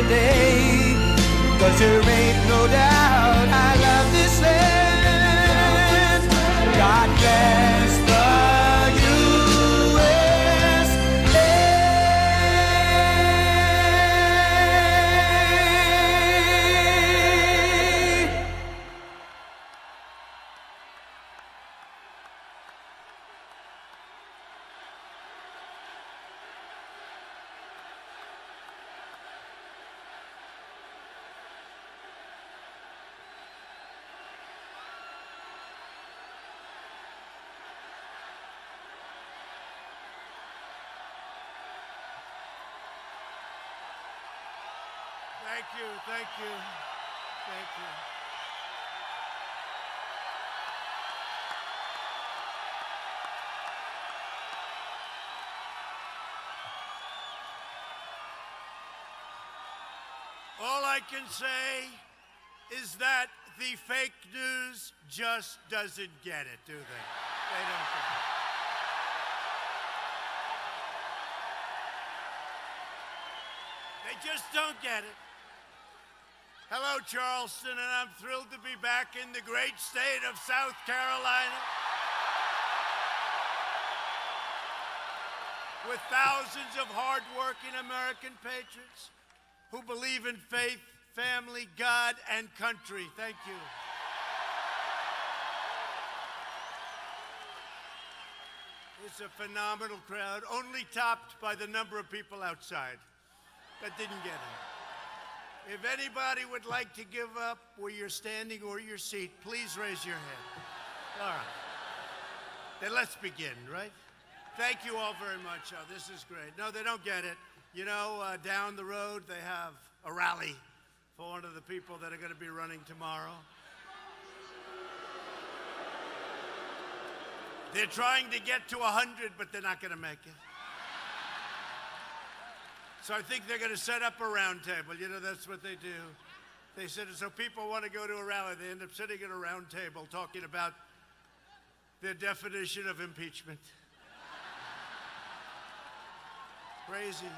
today. 'Cause there ain't no doubt I love this land. God bless the USA. Thank you, thank you, thank you. All I can say is that the fake news just doesn't get it, do they? They don't get it. They just don't get it. Hello, Charleston, and I'm thrilled to be back in the great state of South Carolina with thousands of hardworking American patriots who believe in faith, family, God, and country. Thank you. It's a phenomenal crowd, only topped by the number of people outside that didn't get it. If anybody would like to give up where you're standing or your seat, please raise your hand. All right. Then let's begin, right? Thank you all very much. Oh, this is great. No, they don't get it. You know, down the road, they have a rally for one of the people that are going to be running tomorrow. They're trying to get to 100, but they're not going to make it. So I think they're going to set up a round table. You know, that's what they do. They said, so people want to go to a rally. They end up sitting at a round table talking about their definition of impeachment. Crazy.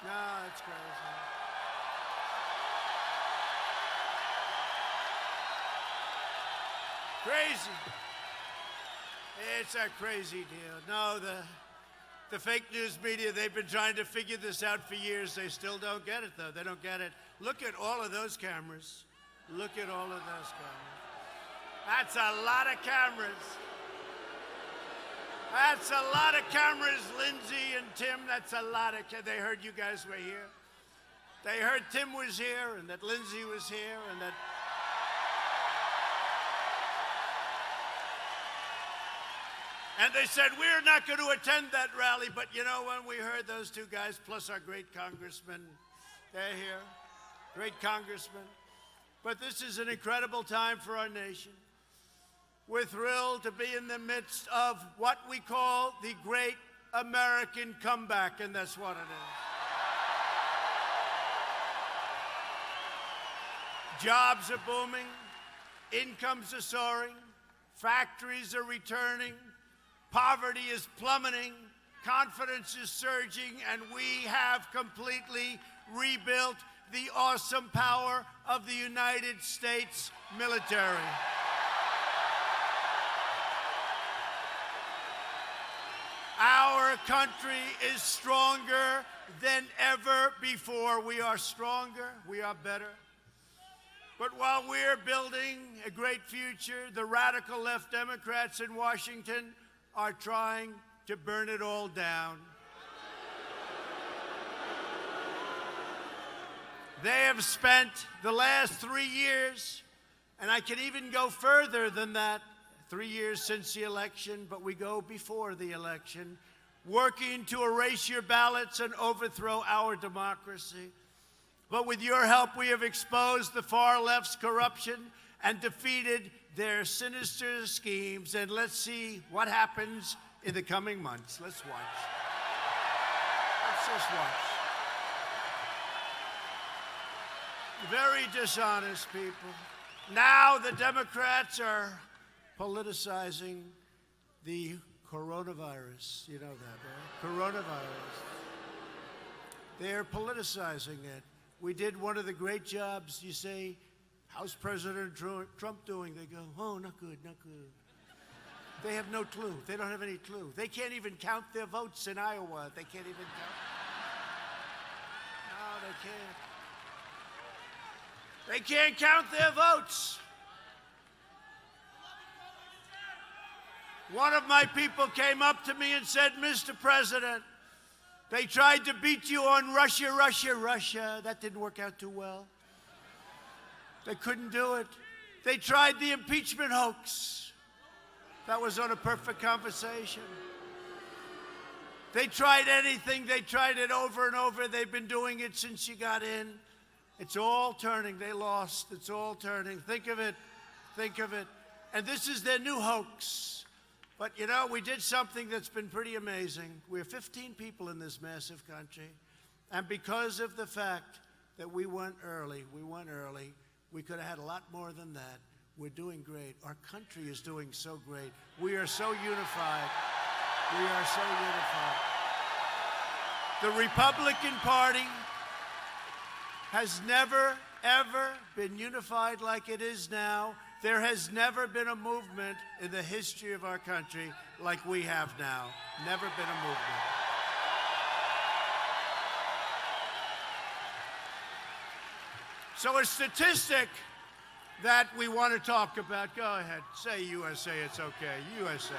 No, it's crazy. Crazy. It's a crazy deal. No, the fake news media, they've been trying to figure this out for years. They still don't get it, though. They don't get it. Look at all of those cameras. Look at all of those cameras. That's a lot of cameras. That's a lot of cameras, Lindsay and Tim. That's a lot of they heard you guys were here. They heard Tim was here and that Lindsay was here and that... And they said, we're not going to attend that rally. But you know, when we heard those two guys, plus our great congressman, they're here, great congressman. But this is an incredible time for our nation. We're thrilled to be in the midst of what we call the great American comeback, and that's what it is. Jobs are booming, incomes are soaring, factories are returning, poverty is plummeting, confidence is surging, and we have completely rebuilt the awesome power of the United States military. Our country is stronger than ever before. We are stronger, we are better. But while we're building a great future, the radical left Democrats in Washington are trying to burn it all down. They have spent the last 3 years, and I can even go further than that, 3 years since the election, but we go before the election, working to erase your ballots and overthrow our democracy. But with your help, we have exposed the far left's corruption and defeated their sinister schemes. And let's see what happens in the coming months. Let's watch. Let's just watch. Very dishonest people. Now the Democrats are politicizing the coronavirus. You know that, right? Coronavirus. They're politicizing it. We did one of the great jobs. You say, how's President Trump doing? They go, oh, not good, not good. They have no clue. They don't have any clue. They can't even count their votes in Iowa. They can't even count. No, they can't. They can't count their votes. One of my people came up to me and said, Mr. President, they tried to beat you on Russia, Russia, Russia. That didn't work out too well. They couldn't do it. They tried the impeachment hoax. That was on A Perfect Conversation. They tried anything. They tried it over and over. They've been doing it since you got in. It's all turning. They lost. It's all turning. Think of it. Think of it. And this is their new hoax. But, you know, we did something that's been pretty amazing. We're 15 people in this massive country. And because of the fact that we went early, we could have had a lot more than that. We're doing great. Our country is doing so great. We are so unified. We are so unified. The Republican Party has never, ever been unified like it is now. There has never been a movement in the history of our country like we have now. Never been a movement. So a statistic that we want to talk about. Go ahead. Say USA. It's okay. USA.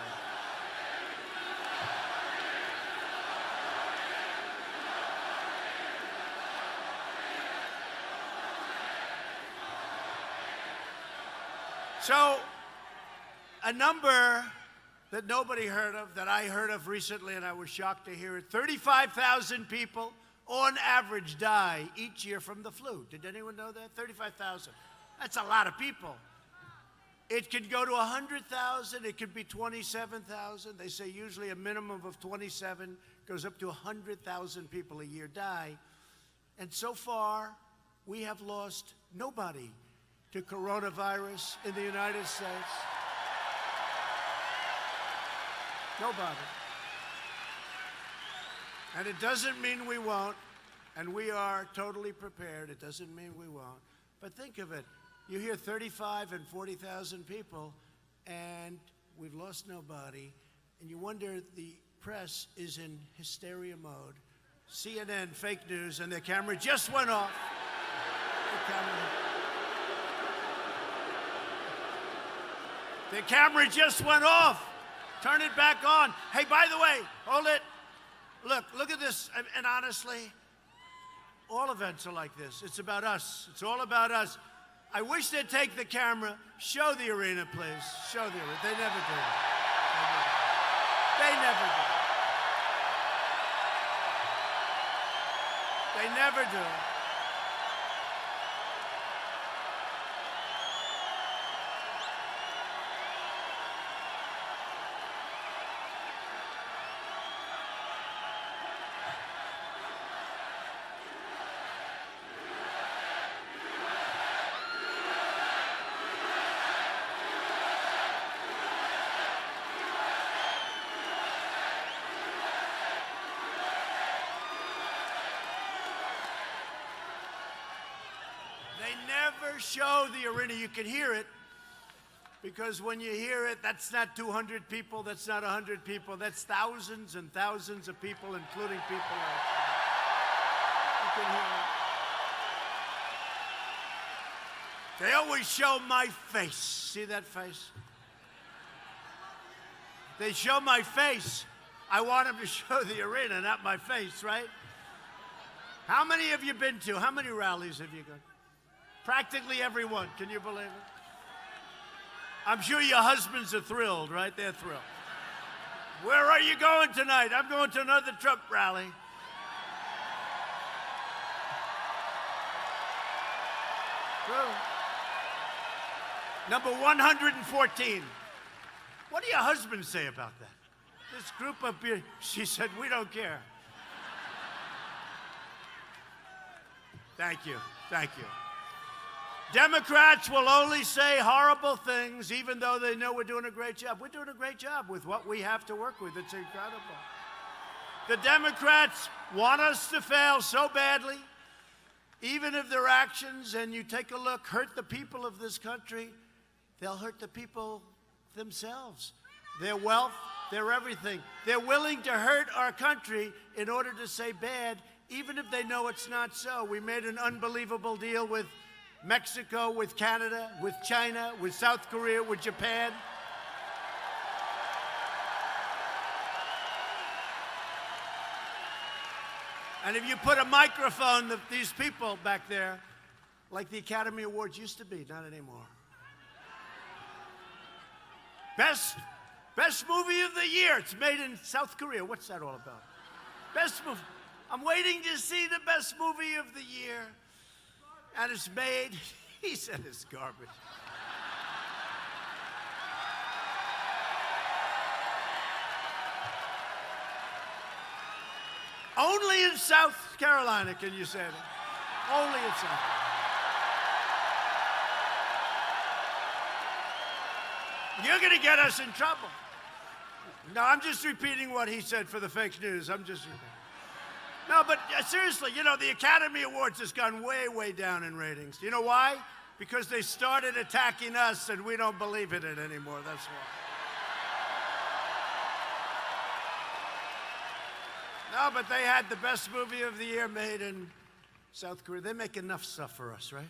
So, a number that nobody heard of, that I heard of recently, and I was shocked to hear it, 35,000 people on average die each year from the flu. Did anyone know that? 35,000. That's a lot of people. It could go to 100,000. It could be 27,000. They say usually a minimum of 27 goes up to 100,000 people a year die. And so far, we have lost nobody to coronavirus in the United States. Nobody. And it doesn't mean we won't, and we are totally prepared. It doesn't mean we won't. But think of it. You hear 35 and 40,000 people, and we've lost nobody, and you wonder, the press is in hysteria mode. CNN, fake news, and their camera just went off. The camera just went off. Turn it back on. Hey, by the way, hold it. Look at this. And honestly, all events are like this. It's about us. It's all about us. I wish they'd take the camera. Show the arena, please. Show the arena. They never do. They never do. They never do. Never show the arena. You can hear it, because when you hear it, that's not 200 people, that's not 100 people, that's thousands and thousands of people, including people outside. You can hear it. They always show my face. See that face? They show my face. I want them to show the arena, not my face, right? How many have you been to? How many rallies have you gone? Practically everyone. Can you believe it? I'm sure your husbands are thrilled, right? They're thrilled. Where are you going tonight? I'm going to another Trump rally. True. Number 114. What do your husbands say about that? This group up here, she said, we don't care. Thank you. Thank you. Democrats will only say horrible things, even though they know we're doing a great job. We're doing a great job with what we have to work with. It's incredible. The Democrats want us to fail so badly, even if their actions, and you take a look, hurt the people of this country, they'll hurt the people themselves. Their wealth, their everything. They're willing to hurt our country in order to say bad, even if they know it's not so. We made an unbelievable deal with Mexico, with Canada, with China, with South Korea, with Japan. And if you put a microphone, these people back there, like the Academy Awards used to be, not anymore. Best movie of the year. It's made in South Korea. What's that all about? Best movie. I'm waiting to see the best movie of the year. And it's made, he said it's garbage. Only in South Carolina can you say that. Only in South Carolina. You're going to get us in trouble. No, I'm just repeating what he said for the fake news. I'm just repeating. No, but seriously, you know, the Academy Awards has gone way, way down in ratings. You know why? Because they started attacking us and we don't believe in it anymore. That's why. No, but they had the best movie of the year made in South Korea. They make enough stuff for us, right?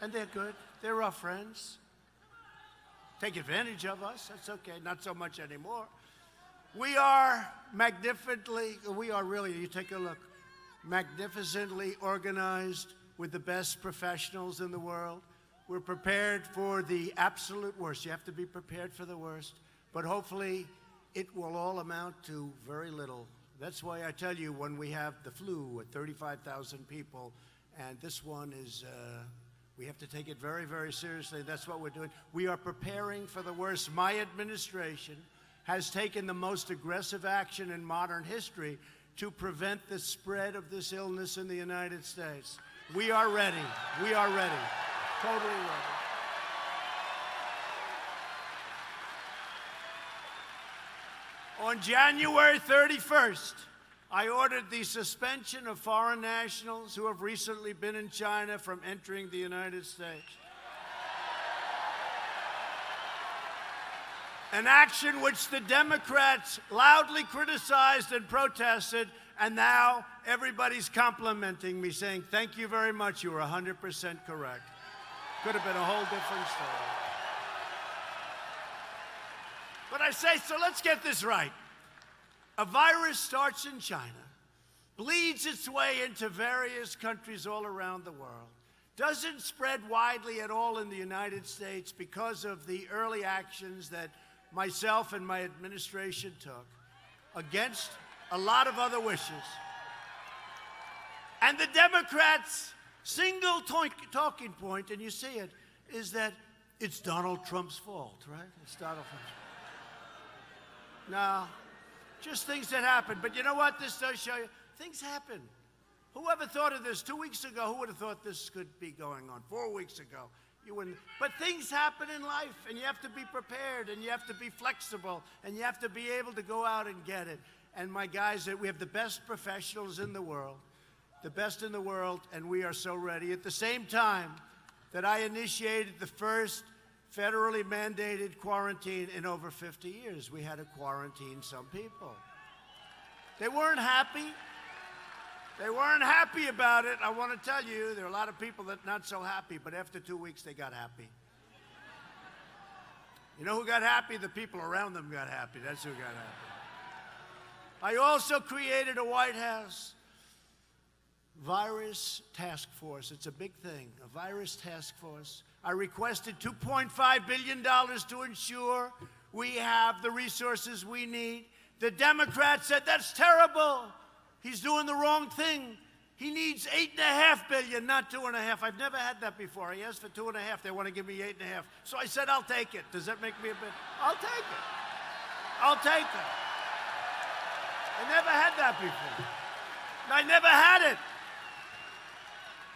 And they're good. They're our friends. Take advantage of us. That's okay. Not so much anymore. We are really, you take a look, magnificently organized with the best professionals in the world. We're prepared for the absolute worst. You have to be prepared for the worst. But hopefully, it will all amount to very little. That's why I tell you, when we have the flu with 35,000 people, and this one is, we have to take it very, very seriously. That's what we're doing. We are preparing for the worst. My administration has taken the most aggressive action in modern history to prevent the spread of this illness in the United States. We are ready. We are ready. Totally ready. On January 31st, I ordered the suspension of foreign nationals who have recently been in China from entering the United States. An action which the Democrats loudly criticized and protested, and now everybody's complimenting me, saying, thank you very much, you were 100% correct. Could have been a whole different story. But I say, so let's get this right. A virus starts in China, bleeds its way into various countries all around the world, doesn't spread widely at all in the United States because of the early actions that myself and my administration took against a lot of other wishes. And the Democrats' single talking point, and you see it, is that it's Donald Trump's fault, right? It's Donald Trump's fault. No, just things that happen. But you know what? This does show you, things happen. Whoever thought of this 2 weeks ago? Who would have thought this could be going on 4 weeks ago? You wouldn't. But things happen in life, and you have to be prepared, and you have to be flexible, and you have to be able to go out and get it. And my guys, we have the best professionals in the world, the best in the world, and we are so ready. At the same time that I initiated the first federally mandated quarantine in over 50 years, we had to quarantine some people. They weren't happy. They weren't happy about it. I want to tell you, there are a lot of people that are not so happy, but after 2 weeks, they got happy. You know who got happy? The people around them got happy. That's who got happy. I also created a White House virus task force. It's a big thing, a virus task force. I requested $2.5 billion to ensure we have the resources we need. The Democrats said, that's terrible. He's doing the wrong thing. He needs $8.5 billion, not $2.5. I've never had that before. He asked for $2.5. They want to give me $8.5. So I said, I'll take it. Does that make me a bit? I'll take it. I'll take it. I never had that before. I never had it.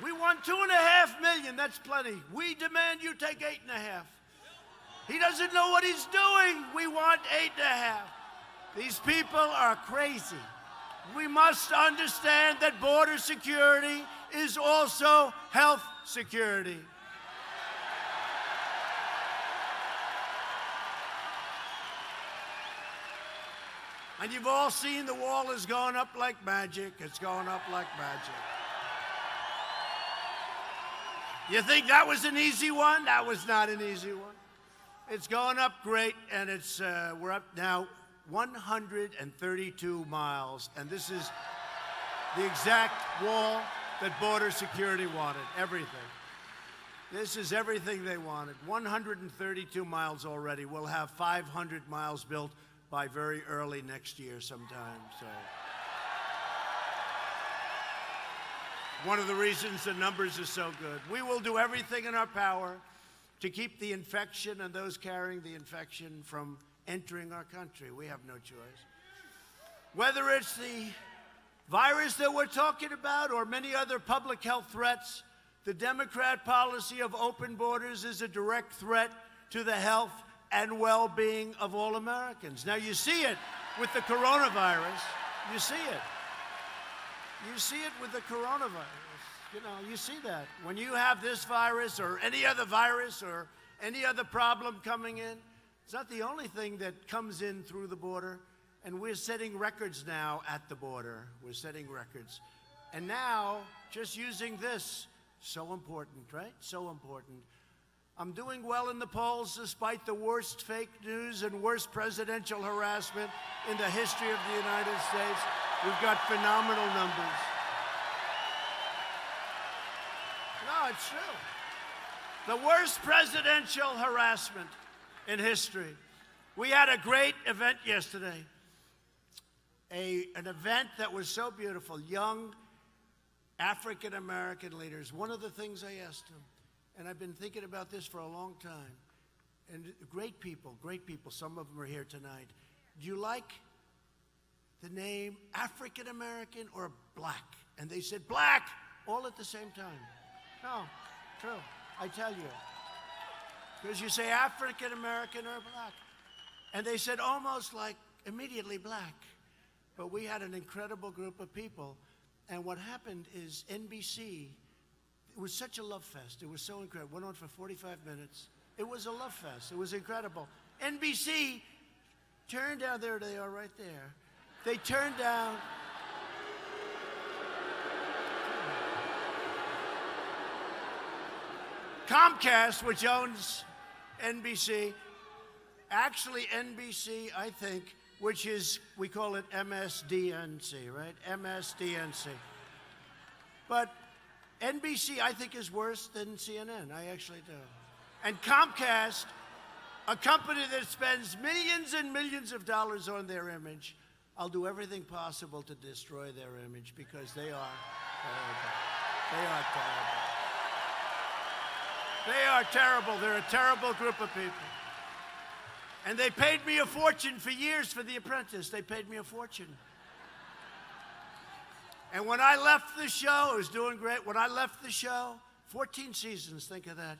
We want $2.5 million. That's plenty. We demand you take $8.5. He doesn't know what he's doing. We want $8.5. These people are crazy. We must understand that border security is also health security. And you've all seen the wall is going up like magic. It's going up like magic. You think that was an easy one? That was not an easy one. It's going up great, and we're up now 132 miles, and this is the exact wall that border security wanted, everything. This is everything they wanted. 132 miles already. We'll have 500 miles built by very early next year sometime, so. One of the reasons the numbers are so good. We will do everything in our power to keep the infection and those carrying the infection from entering our country. We have no choice. Whether it's the virus that we're talking about or many other public health threats, the Democrat policy of open borders is a direct threat to the health and well-being of all Americans. Now, you see it with the coronavirus. You see it. You see it with the coronavirus. You know, you see that. When you have this virus or any other virus or any other problem coming in, it's not the only thing that comes in through the border. And we're setting records now at the border. We're setting records. And now, just using this, so important, right? So important. I'm doing well in the polls despite the worst fake news and worst presidential harassment in the history of the United States. We've got phenomenal numbers. No, it's true. The worst presidential harassment in history. We had a great event yesterday. An event that was so beautiful. Young African-American leaders. One of the things I asked them, and I've been thinking about this for a long time, and great people, some of them are here tonight. Do you like the name African-American or black? And they said black, all at the same time. No, true, I tell you. Because you say African-American or black. And they said almost like immediately black. But we had an incredible group of people. And what happened is NBC, it was such a love fest. It was so incredible. Went on for 45 minutes. It was a love fest. It was incredible. NBC turned down, there they are right there. They turned down. Comcast, which owns NBC, actually NBC, I think, which is, we call it MSDNC, right? MSDNC. But NBC, I think, is worse than CNN. I actually do. And Comcast, a company that spends millions and millions of dollars on their image, I'll do everything possible to destroy their image because they are terrible. They are terrible. They are terrible. They're a terrible group of people. And they paid me a fortune for years for The Apprentice. They paid me a fortune. And when I left the show, it was doing great. When I left the show, 14 seasons, think of that.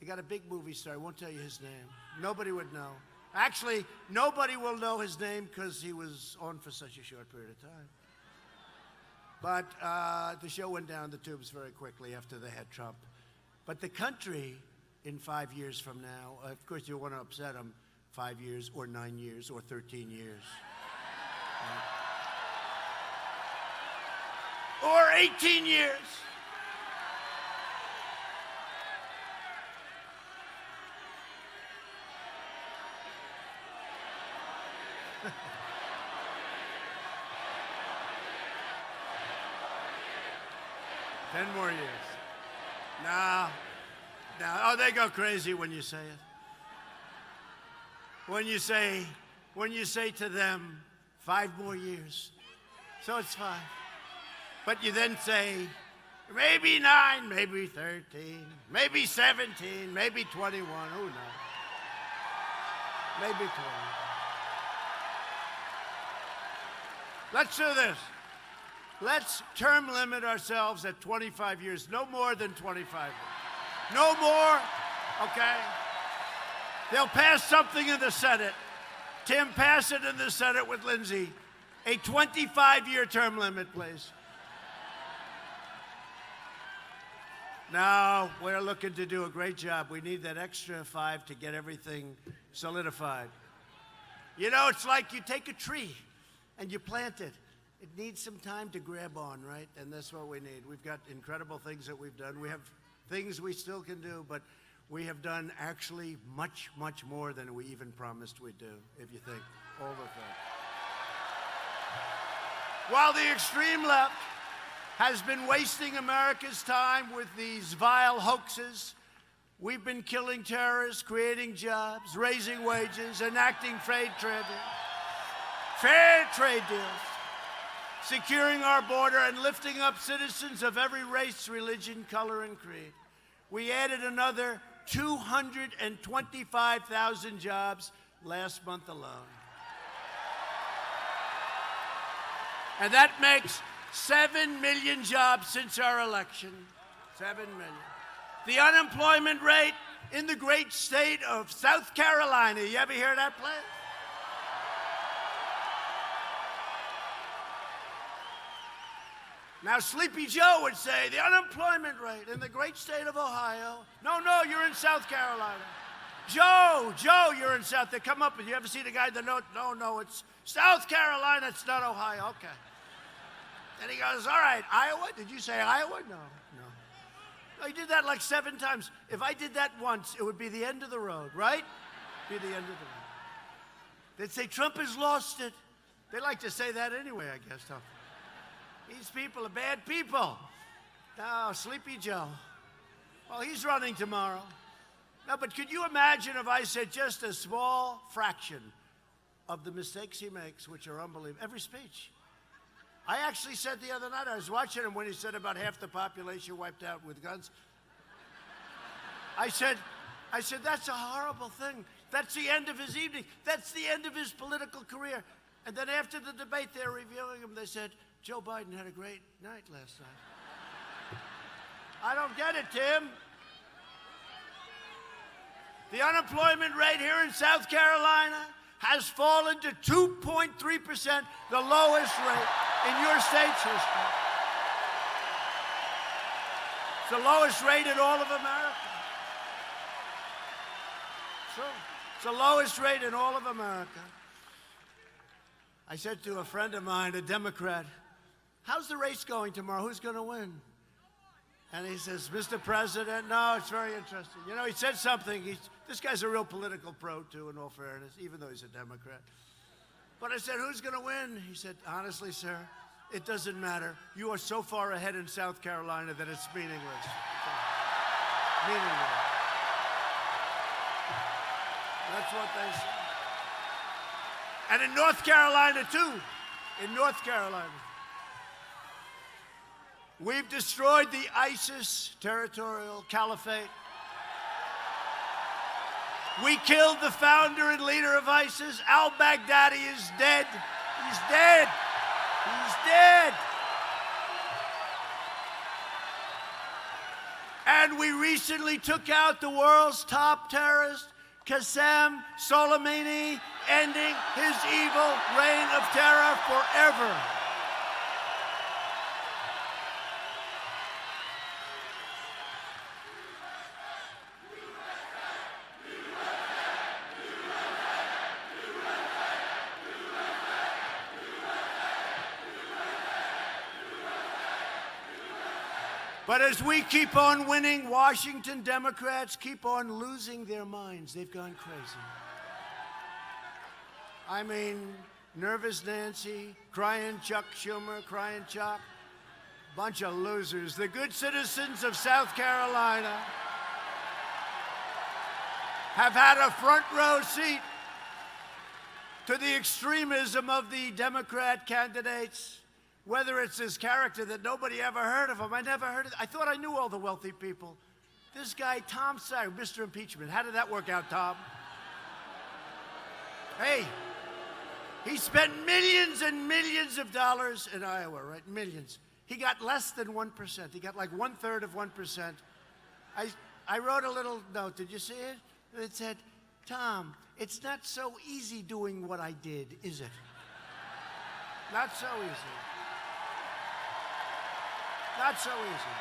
They got a big movie star. I won't tell you his name. Nobody would know. Actually, nobody will know his name because he was on for such a short period of time. But the show went down the tubes very quickly after they had Trump. But the country, in 5 years from now, of course you want to upset them, 5 years or 9 years or 13 years. Or 18 years. Ten more years. No. Oh, they go crazy when you say it. When you say to them, 5 more years. So it's 5. But you then say, maybe 9, maybe 13, maybe 17, maybe 21, who knows? Maybe 20. Let's do this. Let's term limit ourselves at 25 years, no more than 25 years. No more, okay? They'll pass something in the Senate. Tim, pass it in the Senate with Lindsey. A 25-year term limit, please. No, we're looking to do a great job. We need that extra 5 to get everything solidified. You know, it's like you take a tree and you plant it. It needs some time to grab on, right? And that's what we need. We've got incredible things that we've done. We have things we still can do, but we have done actually much, much more than we even promised we'd do, if you think all the things. While the extreme left has been wasting America's time with these vile hoaxes, we've been killing terrorists, creating jobs, raising wages, enacting fair trade deals, securing our border, and lifting up citizens of every race, religion, color, and creed. We added another 225,000 jobs last month alone. And that makes 7 million jobs since our election. 7 million. The unemployment rate in the great state of South Carolina. You ever hear that place? Now, Sleepy Joe would say the unemployment rate in the great state of Ohio. No, you're in South Carolina. Joe, you're in South. They come up and you ever see the guy that no, it's South Carolina. It's not Ohio. Okay. And he goes, all right, Iowa? Did you say Iowa? No. No, he did that like 7 times. If I did that once, it would be the end of the road, right? Be the end of the road. They'd say Trump has lost it. They like to say that anyway, I guess. Huh? These people are bad people. No, Sleepy Joe. Well, he's running tomorrow. No, but could you imagine if I said just a small fraction of the mistakes he makes, which are unbelievable, every speech? I actually said the other night, I was watching him when he said about half the population wiped out with guns. I said, that's a horrible thing. That's the end of his evening. That's the end of his political career. And then after the debate, they're reviewing him. They said, Joe Biden had a great night last night. I don't get it, Tim. The unemployment rate here in South Carolina has fallen to 2.3%, the lowest rate in your state's history. It's the lowest rate in all of America. It's the lowest rate in all of America. I said to a friend of mine, a Democrat, how's the race going tomorrow? Who's going to win? And he says, Mr. President, no, it's very interesting. You know, he said something. This guy's a real political pro, too, in all fairness, even though he's a Democrat. But I said, who's going to win? He said, honestly, sir, it doesn't matter. You are so far ahead in South Carolina that it's meaningless. Meaningless. That's what they say. And in North Carolina, too. In North Carolina. We've destroyed the ISIS territorial caliphate. We killed the founder and leader of ISIS. Al-Baghdadi is dead. He's dead. He's dead. And we recently took out the world's top terrorist, Qasem Soleimani, ending his evil reign of terror forever. But as we keep on winning, Washington Democrats keep on losing their minds. They've gone crazy. I mean, nervous Nancy, crying Chuck Schumer, crying Chuck. Bunch of losers. The good citizens of South Carolina have had a front row seat to the extremism of the Democrat candidates. Whether it's his character that nobody ever heard of him. I never heard of. I thought I knew all the wealthy people. This guy, Tom Steyer, Mr. Impeachment. How did that work out, Tom? Hey, he spent millions and millions of dollars in Iowa, right? Millions. He got less than 1%. He got like 1/3 of 1%. I wrote a little note. Did you see it? It said, Tom, it's not so easy doing what I did, is it? Not so easy. Not so easy.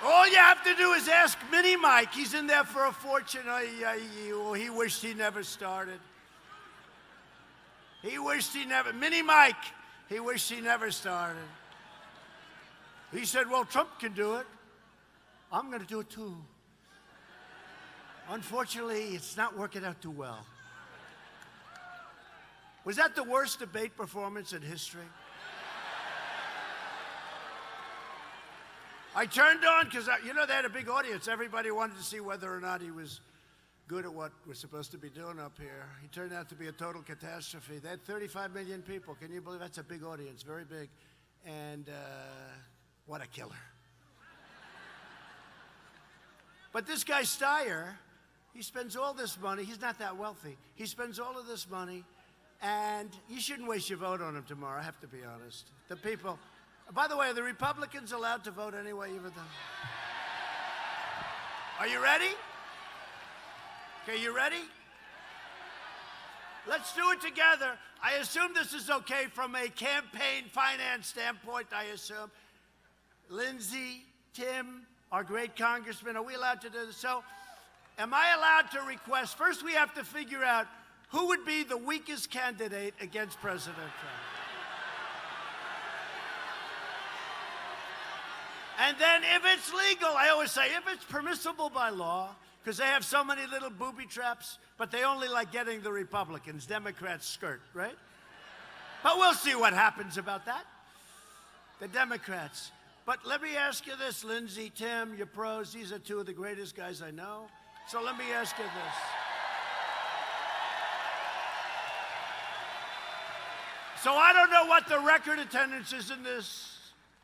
All you have to do is ask Mini Mike. He's in there for a fortune. He wished he never started. He wished he never, Mini Mike, he wished he never started. He said, well, Trump can do it. I'm going to do it too. Unfortunately, it's not working out too well. Was that the worst debate performance in history? I turned on because, they had a big audience. Everybody wanted to see whether or not he was good at what we're supposed to be doing up here. He turned out to be a total catastrophe. They had 35 million people. Can you believe that's a big audience? Very big. And what a killer. But this guy Steyer, he spends all this money. He's not that wealthy. He spends all of this money, and you shouldn't waste your vote on him tomorrow, I have to be honest. The people... By the way, are the Republicans allowed to vote anyway, even though? Are you ready? Okay, you ready? Let's do it together. I assume this is okay from a campaign finance standpoint, I assume. Lindsey, Tim, our great congressman, are we allowed to do this? So, am I allowed to request? First, we have to figure out who would be the weakest candidate against President Trump. And then if it's legal, I always say, if it's permissible by law, because they have so many little booby traps, but they only like getting the Republicans, Democrats skirt, right? But we'll see what happens about that. The Democrats. But let me ask you this, Lindsey, Tim, your pros, these are two of the greatest guys I know. So let me ask you this. So I don't know what the record attendance is in this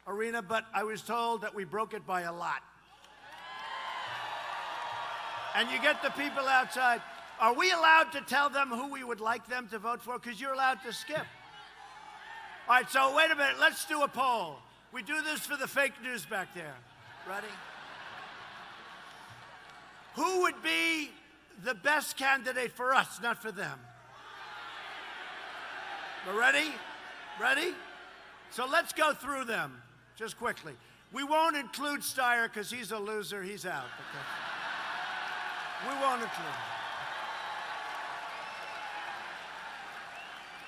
arena, but I was told that we broke it by a lot. And you get the people outside. Are we allowed to tell them who we would like them to vote for? Because you're allowed to skip. All right, so wait a minute. Let's do a poll. We do this for the fake news back there. Ready? Who would be the best candidate for us, not for them? We're ready? Ready? So let's go through them. Just quickly. We won't include Steyer because he's a loser. He's out. Okay? We won't include him.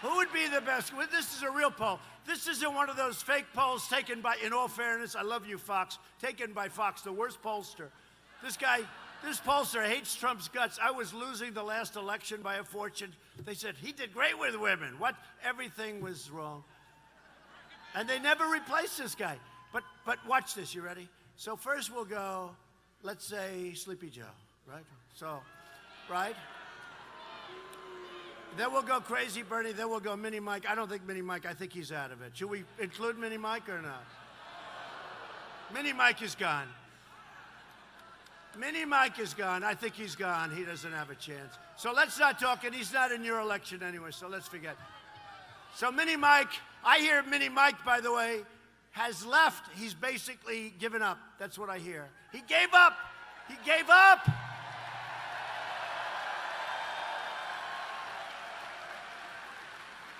Who would be the best? Well, this is a real poll. This isn't one of those fake polls taken by, in all fairness, I love you, Fox, taken by Fox, the worst pollster. This pollster hates Trump's guts. I was losing the last election by a fortune. They said, he did great with women. What? Everything was wrong. And they never replaced this guy. But watch this, you ready? So first we'll go, let's say, Sleepy Joe, right? So, right? Then we'll go Crazy Bernie, then we'll go Mini Mike. I don't think Mini Mike, I think he's out of it. Should we include Mini Mike or not? Mini Mike is gone. Mini Mike is gone. I think he's gone. He doesn't have a chance. So let's not talk, and he's not in your election anyway, so let's forget. So Mini Mike, I hear Mini Mike, by the way, has left. He's basically given up. That's what I hear. He gave up. He gave up.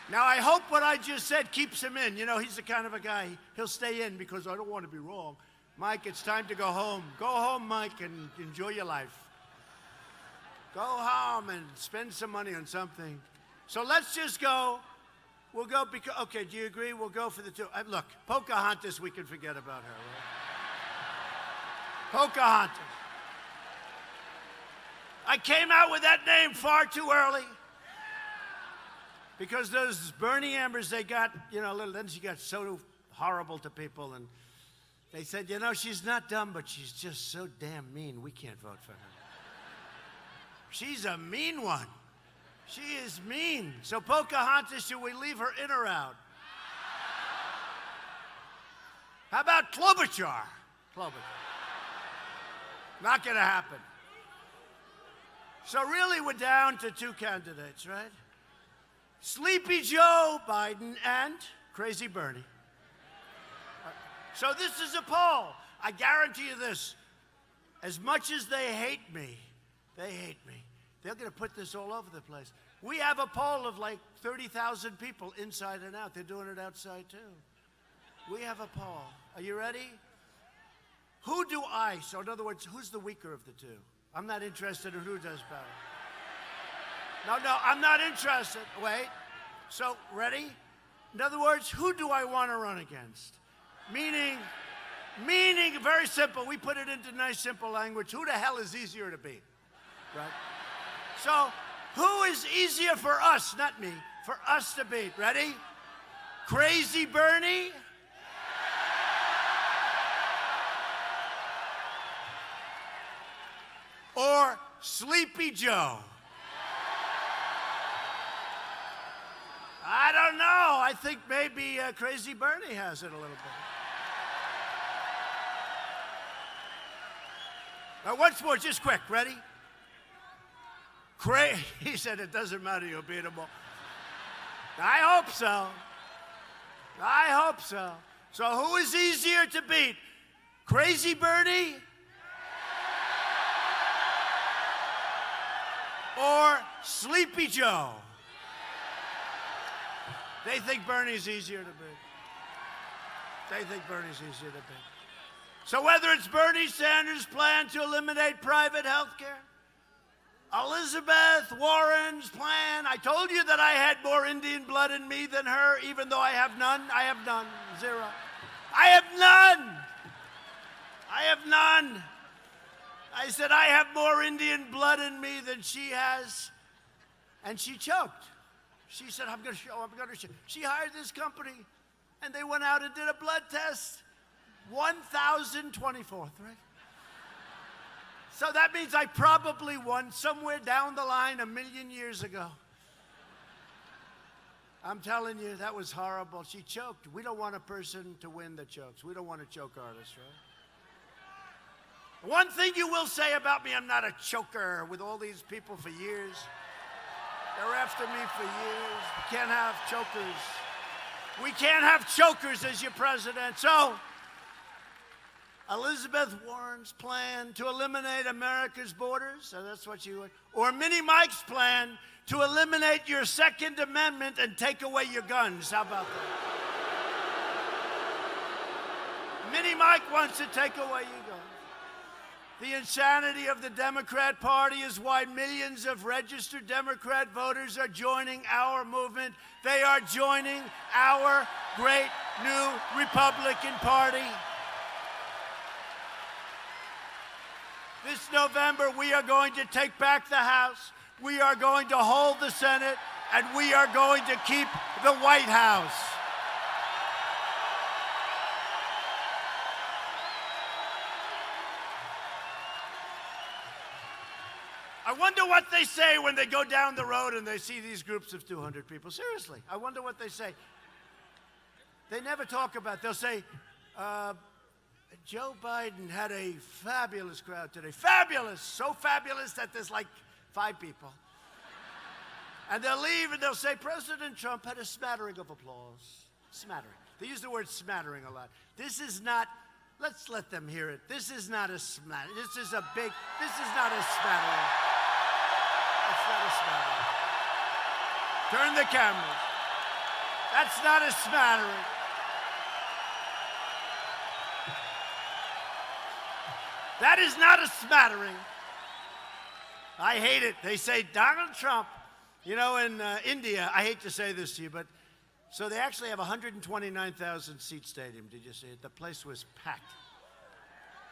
Now, I hope what I just said keeps him in. You know, he's the kind of a guy, he'll stay in because I don't want to be wrong. Mike, it's time to go home. Go home, Mike, and enjoy your life. Go home and spend some money on something. So let's just go. We'll go because, okay, do you agree? We'll go for the two. Look, Pocahontas, we can forget about her, right? Pocahontas. I came out with that name far too early. Because those Bernie Ambers, they got, you know, then she got so horrible to people. And they said, you know, she's not dumb, but she's just so damn mean. We can't vote for her. She's a mean one. She is mean. So Pocahontas, should we leave her in or out? How about Klobuchar? Klobuchar. Not going to happen. So really, we're down to two candidates, right? Sleepy Joe Biden and Crazy Bernie. So this is a poll. I guarantee you this. As much as they hate me, they're going to put this all over the place. We have a poll of like 30,000 people inside and out. They're doing it outside too. We have a poll. Are you ready? Who do I, so in other words, who's the weaker of the two? I'm not interested in who does better. No, I'm not interested. Wait. So, ready? In other words, who do I want to run against? Meaning, very simple. We put it into nice, simple language. Who the hell is easier to beat? Right? So, who is easier for us, not me, for us to beat? Ready? Crazy Bernie? Or Sleepy Joe? I don't know. I think maybe Crazy Bernie has it a little bit. Now, once more, just quick. Ready? He said it doesn't matter. You'll beat them all. I hope so. I hope so. So who is easier to beat? Crazy Bernie? Or Sleepy Joe? They think Bernie's easier to beat. They think Bernie's easier to beat. So whether it's Bernie Sanders' plan to eliminate private health care, Elizabeth Warren's plan, I told you that I had more Indian blood in me than her, even though I have none. I have none. Zero. I have none. I have none. I said, I have more Indian blood in me than she has. And she choked. She said, I'm going to show. She hired this company, and they went out and did a blood test. 1,024th, right? So that means I probably won somewhere down the line 1,000,000 years ago. I'm telling you, that was horrible. She choked. We don't want a person to win that chokes. We don't want a choke artist, right? One thing you will say about me, I'm not a choker with all these people for years. They're after me for years. We can't have chokers. We can't have chokers as your president. So, Elizabeth Warren's plan to eliminate America's borders, so that's what you would, or Mini Mike's plan to eliminate your Second Amendment and take away your guns. How about that? Mini Mike wants to take away your guns. The insanity of the Democrat Party is why millions of registered Democrat voters are joining our movement. They are joining our great new Republican Party. This November, we are going to take back the House, we are going to hold the Senate, and we are going to keep the White House. I wonder what they say when they go down the road and they see these groups of 200 people. Seriously, I wonder what they say. They never talk about, they'll say, Joe Biden had a fabulous crowd today. Fabulous! So fabulous that there's like 5 people. And they'll leave and they'll say, President Trump had a smattering of applause. Smattering. They use the word smattering a lot. This is not, let's let them hear it. This is not a smattering. This is not a smattering. It's not a smattering. Turn the cameras. That's not a smattering. That is not a smattering. I hate it. They say Donald Trump. You know, in India, I hate to say this to you, but so they actually have a 129,000 seat stadium. Did you see it? The place was packed.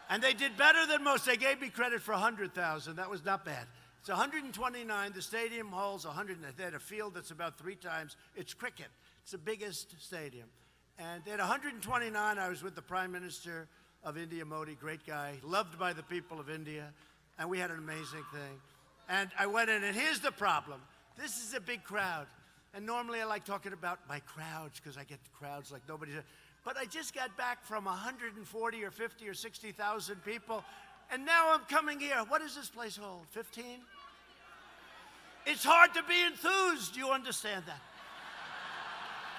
And they did better than most. They gave me credit for 100,000. That was not bad. It's 129. The stadium holds 100. They had a field that's about 3 times. It's cricket. It's the biggest stadium. And they had 129. I was with the Prime Minister of India, Modi, great guy, loved by the people of India. And we had an amazing thing. And I went in, and here's the problem. This is a big crowd. And normally I like talking about my crowds because I get crowds like nobody. But I just got back from 140 or 50 or 60,000 people. And now I'm coming here. What does this place hold? 15? It's hard to be enthused. You understand that?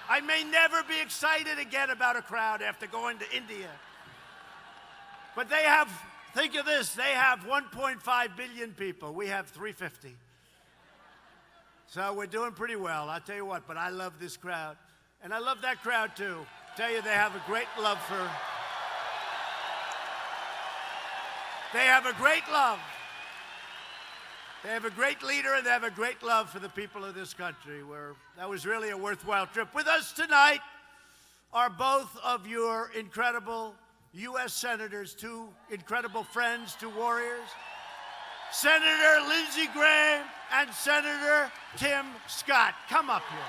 I may never be excited again about a crowd after going to India. But they have, think of this, they have 1.5 billion people. We have 350. So we're doing pretty well, I'll tell you what, but I love this crowd. And I love that crowd too. Tell you, they have a great love. They have a great leader, and they have a great love for the people of this country. That was really a worthwhile trip. With us tonight are both of your incredible U.S. senators, two incredible friends, two warriors, Senator Lindsey Graham and Senator Tim Scott. Come up here.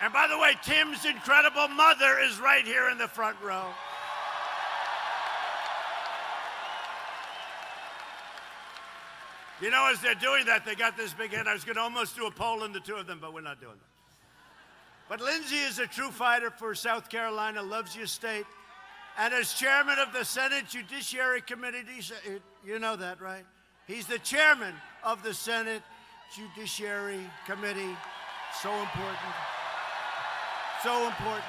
And by the way, Tim's incredible mother is right here in the front row. You know, as they're doing that, they got this big hand. I was going to almost do a poll in the two of them, but we're not doing that. But Lindsey is a true fighter for South Carolina, loves your state. And as chairman of the Senate Judiciary Committee, you know that, right? He's the chairman of the Senate Judiciary Committee. So important. So important.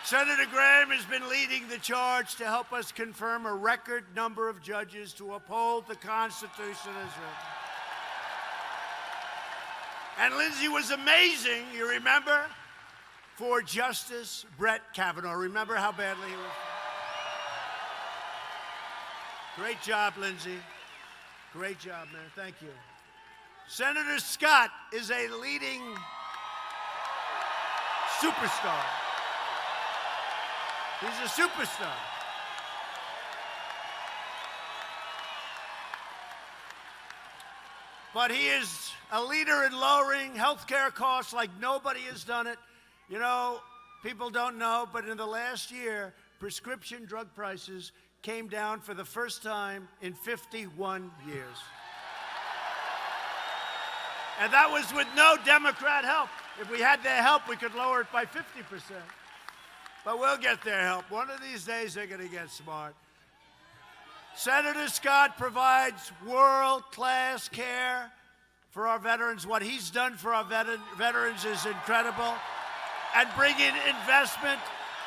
Senator Graham has been leading the charge to help us confirm a record number of judges to uphold the Constitution as written. And Lindsey was amazing, you remember, for Justice Brett Kavanaugh. Remember how badly he was? Great job, Lindsey. Great job, man. Thank you. Senator Scott is a leading superstar. He's a superstar. But he is a leader in lowering health care costs like nobody has done it. You know, people don't know, but in the last year, prescription drug prices came down for the first time in 51 years. And that was with no Democrat help. If we had their help, we could lower it by 50%. But we'll get their help. One of these days, they're going to get smart. Senator Scott provides world-class care for our veterans. What he's done for our veterans is incredible. And bringing investment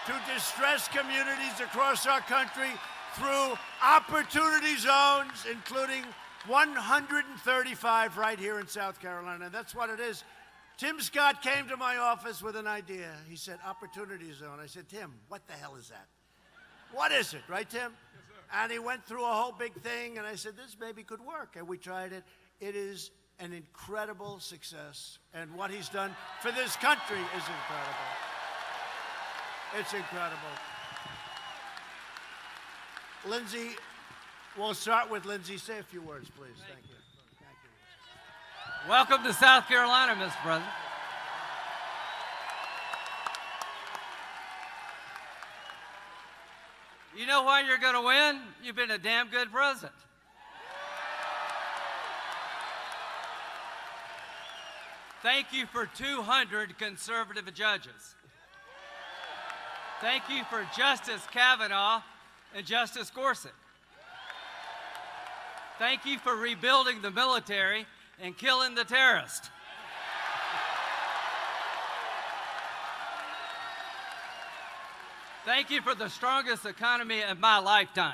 to distressed communities across our country through opportunity zones, including 135 right here in South Carolina. And that's what it is. Tim Scott came to my office with an idea. He said, opportunity zone. I said, Tim, what the hell is that? What is it, right, Tim? Yes, sir. And he went through a whole big thing, and I said, this maybe could work. And we tried it. It is an incredible success. And what he's done for this country is incredible. It's incredible. Lindsey, we'll start with Lindsey. Say a few words, please. Thank you. Welcome to South Carolina, Mr. President. You know why you're going to win? You've been a damn good president. Thank you for 200 conservative judges. Thank you for Justice Kavanaugh and Justice Gorsuch. Thank you for rebuilding the military and killing the terrorist. Thank you for the strongest economy of my lifetime.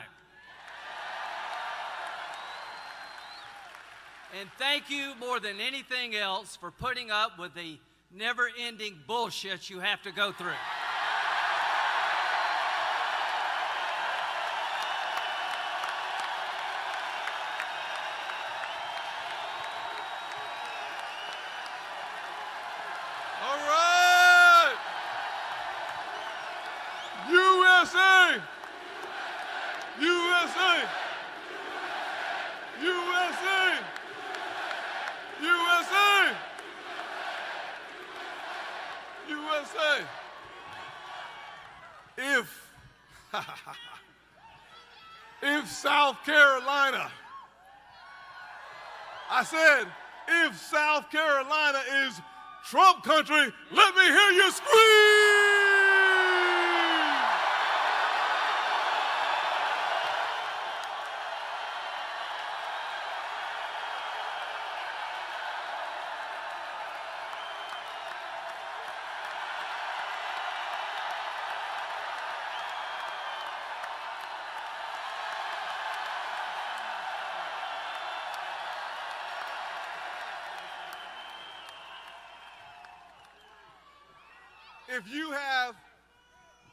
And thank you more than anything else for putting up with the never-ending bullshit you have to go through. if South Carolina, I said, if South Carolina is Trump country, let me hear you scream!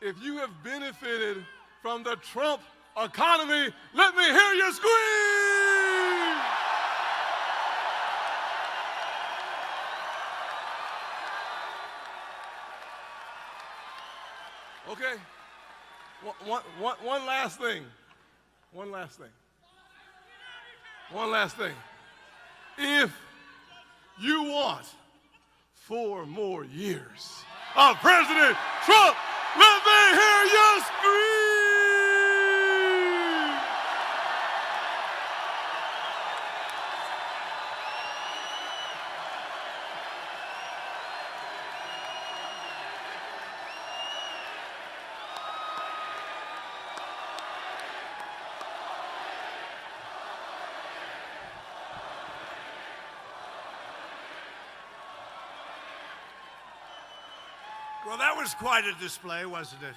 If you have benefited from the Trump economy, let me hear you scream! Okay, one last thing. One last thing. One last thing. If you want 4 more years of President Trump, let me hear you scream! Well, that was quite a display, wasn't it?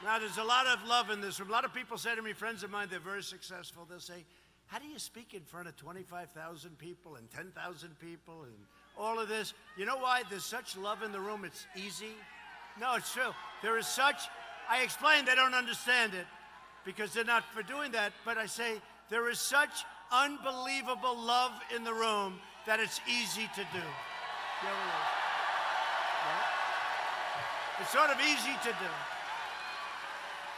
Now, there's a lot of love in this room. A lot of people say to me, friends of mine, they're very successful. They'll say, how do you speak in front of 25,000 people and 10,000 people and all of this? You know why? There's such love in the room, it's easy. No, it's true. There is such, I explain they don't understand it because they're not for doing that, but I say there is such unbelievable love in the room that it's easy to do. It's sort of easy to do.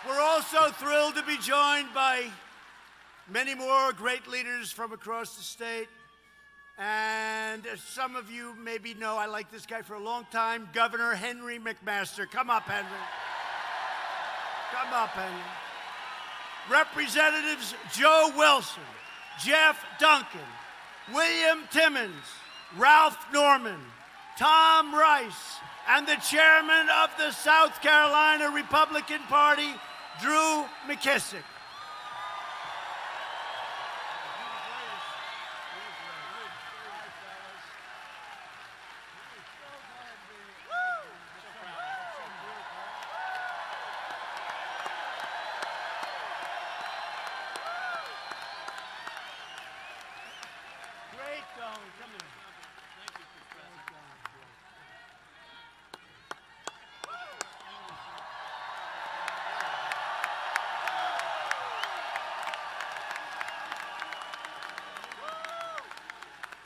We're also thrilled to be joined by many more great leaders from across the state. And as some of you maybe know, I like this guy for a long time, Governor Henry McMaster. Come up, Henry. Come up, Henry. Representatives Joe Wilson, Jeff Duncan, William Timmons, Ralph Norman, Tom Rice, and the chairman of the South Carolina Republican Party, Drew McKissick. Great going. Come here.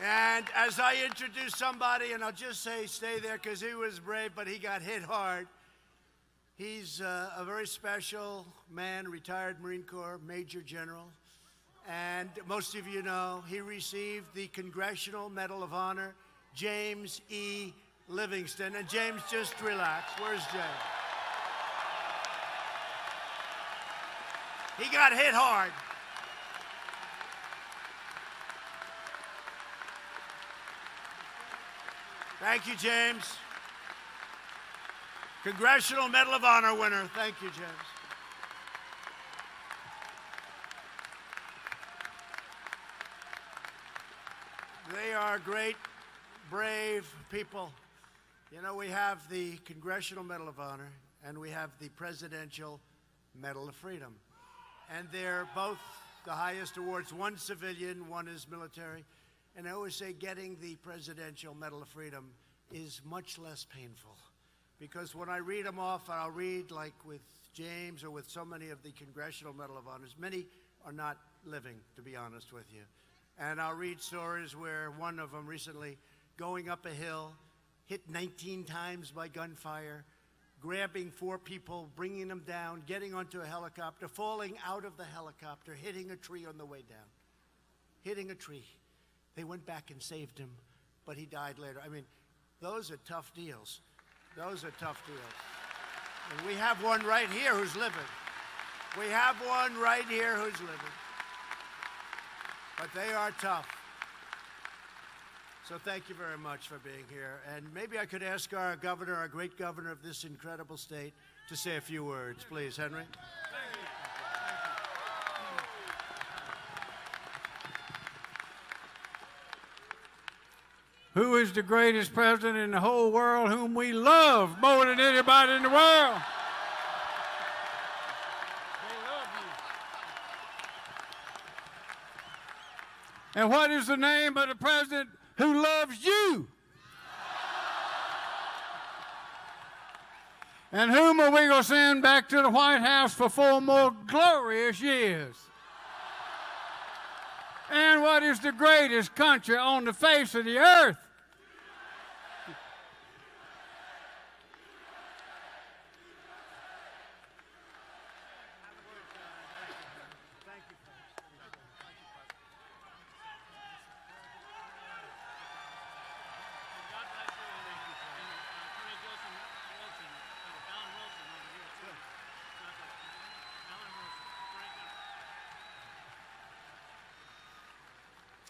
And as I introduce somebody, and I'll just say stay there because he was brave, but he got hit hard. He's a very special man, retired Marine Corps Major General. And most of you know, he received the Congressional Medal of Honor, James E. Livingston. And James, just relax. Where's James? He got hit hard. Thank you, James. Congressional Medal of Honor winner. Thank you, James. They are great, brave people. You know, we have the Congressional Medal of Honor and we have the Presidential Medal of Freedom. And they're both the highest awards. One civilian, one is military. And I always say getting the Presidential Medal of Freedom is much less painful. Because when I read them off, I'll read like with James or with so many of the Congressional Medal of Honors. Many are not living, to be honest with you. And I'll read stories where one of them recently going up a hill, hit 19 times by gunfire, grabbing 4 people, bringing them down, getting onto a helicopter, falling out of the helicopter, hitting a tree on the way down. Hitting a tree. They went back and saved him, but he died later. I mean, those are tough deals. Those are tough deals. And we have one right here who's living. We have one right here who's living. But they are tough. So thank you very much for being here. And maybe I could ask our governor, our great governor of this incredible state, to say a few words. Please, Henry. Who is the greatest president in the whole world, whom we love more than anybody in the world? They love you. And what is the name of the president who loves you? And whom are we going to send back to the White House for 4 more glorious years? And what is the greatest country on the face of the earth?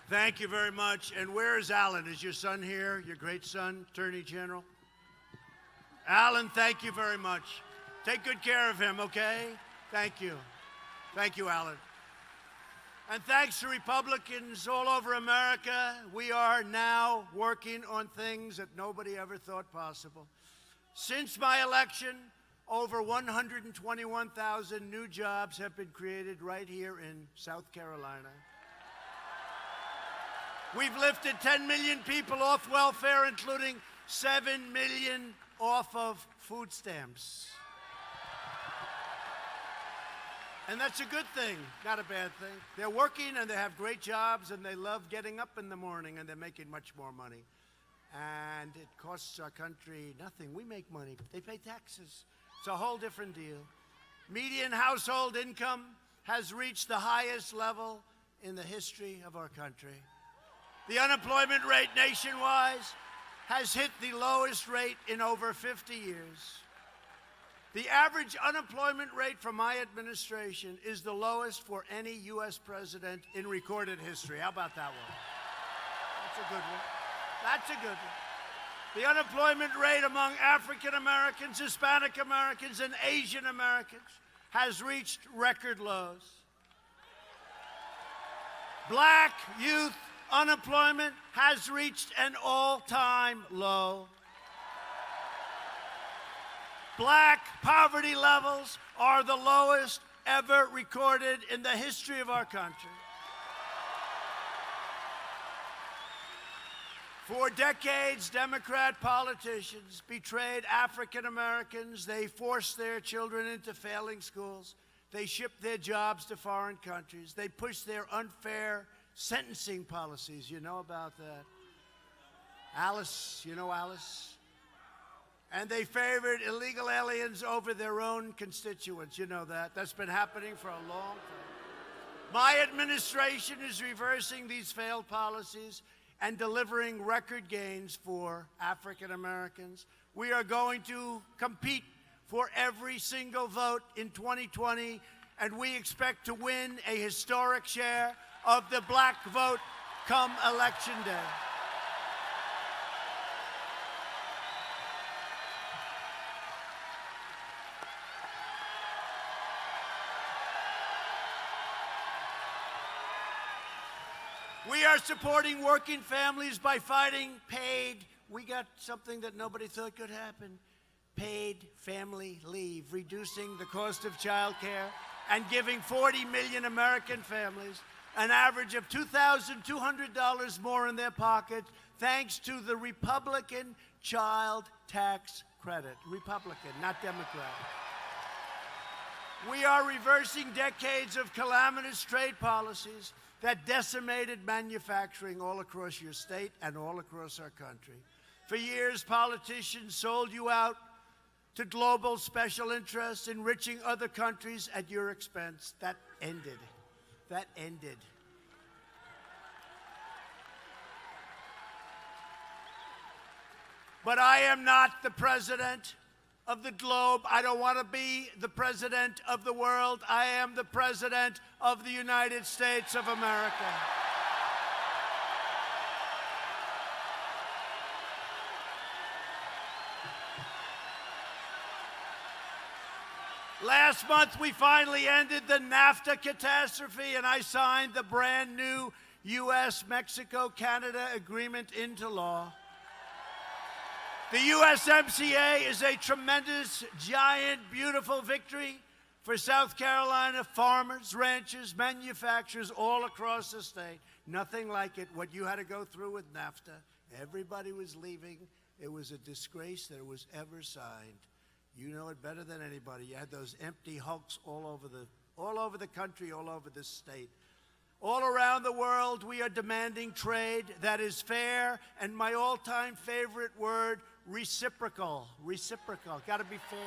Thank you very much. And where is Alan? Is your son here, your great son, Attorney General? Alan, thank you very much. Take good care of him, okay? Thank you. Thank you, Alan. And thanks to Republicans all over America, we are now working on things that nobody ever thought possible. Since my election, over 121,000 new jobs have been created right here in South Carolina. We've lifted 10 million people off welfare, including 7 million off of food stamps. And that's a good thing, not a bad thing. They're working and they have great jobs and they love getting up in the morning and they're making much more money. And it costs our country nothing. We make money. They pay taxes. It's a whole different deal. Median household income has reached the highest level in the history of our country. The unemployment rate nationwide has hit the lowest rate in over 50 years. The average unemployment rate for my administration is the lowest for any U.S. president in recorded history. How about that one? That's a good one. That's a good one. The unemployment rate among African Americans, Hispanic Americans, and Asian Americans has reached record lows. Black youth unemployment has reached an all-time low. Black poverty levels are the lowest ever recorded in the history of our country. For decades, Democrat politicians betrayed African Americans. They forced their children into failing schools. They shipped their jobs to foreign countries. They pushed their unfair sentencing policies. You know about that. Alice, you know Alice? And they favored illegal aliens over their own constituents. You know that. That's been happening for a long time. My administration is reversing these failed policies and delivering record gains for African Americans. We are going to compete for every single vote in 2020, and we expect to win a historic share of the black vote come Election Day. We are supporting working families by fighting paid. We got something that nobody thought could happen. Paid family leave, reducing the cost of child care and giving 40 million American families an average of $2,200 more in their pocket thanks to the Republican child tax credit. Republican, not Democrat. We are reversing decades of calamitous trade policies that decimated manufacturing all across your state and all across our country. For years, politicians sold you out to global special interests, enriching other countries at your expense. That ended. That ended. But I am not the president of the globe. I don't want to be the president of the world. I am the president of the United States of America. Last month, we finally ended the NAFTA catastrophe, and I signed the brand new U.S.-Mexico-Canada agreement into law. The USMCA is a tremendous, giant, beautiful victory for South Carolina farmers, ranchers, manufacturers all across the state. Nothing like it, what you had to go through with NAFTA. Everybody was leaving. It was a disgrace that it was ever signed. You know it better than anybody. You had those empty hulks all over the country, all over the state. All around the world, we are demanding trade that is fair, and my all-time favorite word, reciprocal. Reciprocal, gotta be fair.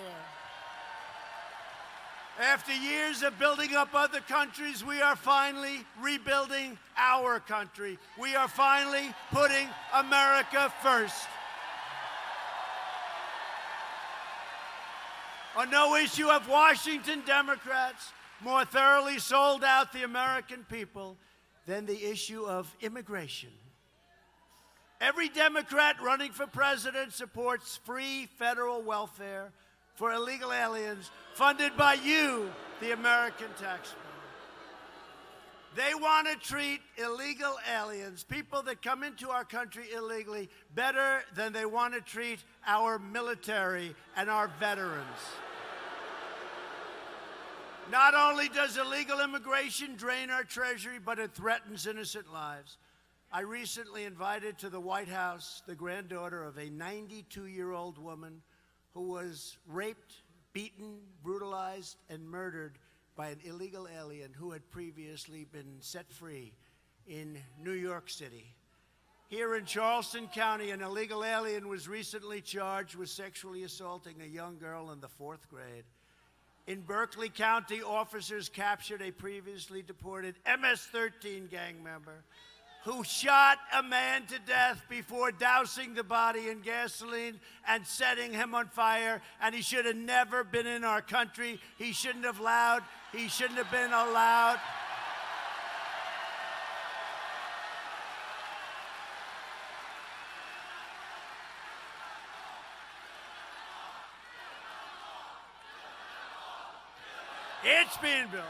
After years of building up other countries, we are finally rebuilding our country. We are finally putting America first. On no issue have Washington Democrats more thoroughly sold out the American people than the issue of immigration. Every Democrat running for president supports free federal welfare for illegal aliens funded by you, the American taxpayer. They want to treat illegal aliens, people that come into our country illegally, better than they want to treat our military and our veterans. Not only does illegal immigration drain our treasury, but it threatens innocent lives. I recently invited to the White House the granddaughter of a 92-year-old woman who was raped, beaten, brutalized, and murdered by an illegal alien who had previously been set free in New York City. Here in Charleston County, an illegal alien was recently charged with sexually assaulting a young girl in the 4th grade. In Berkeley County, officers captured a previously deported MS-13 gang member who shot a man to death before dousing the body in gasoline and setting him on fire, and he should have never been in our country. He shouldn't have been allowed. It's being built.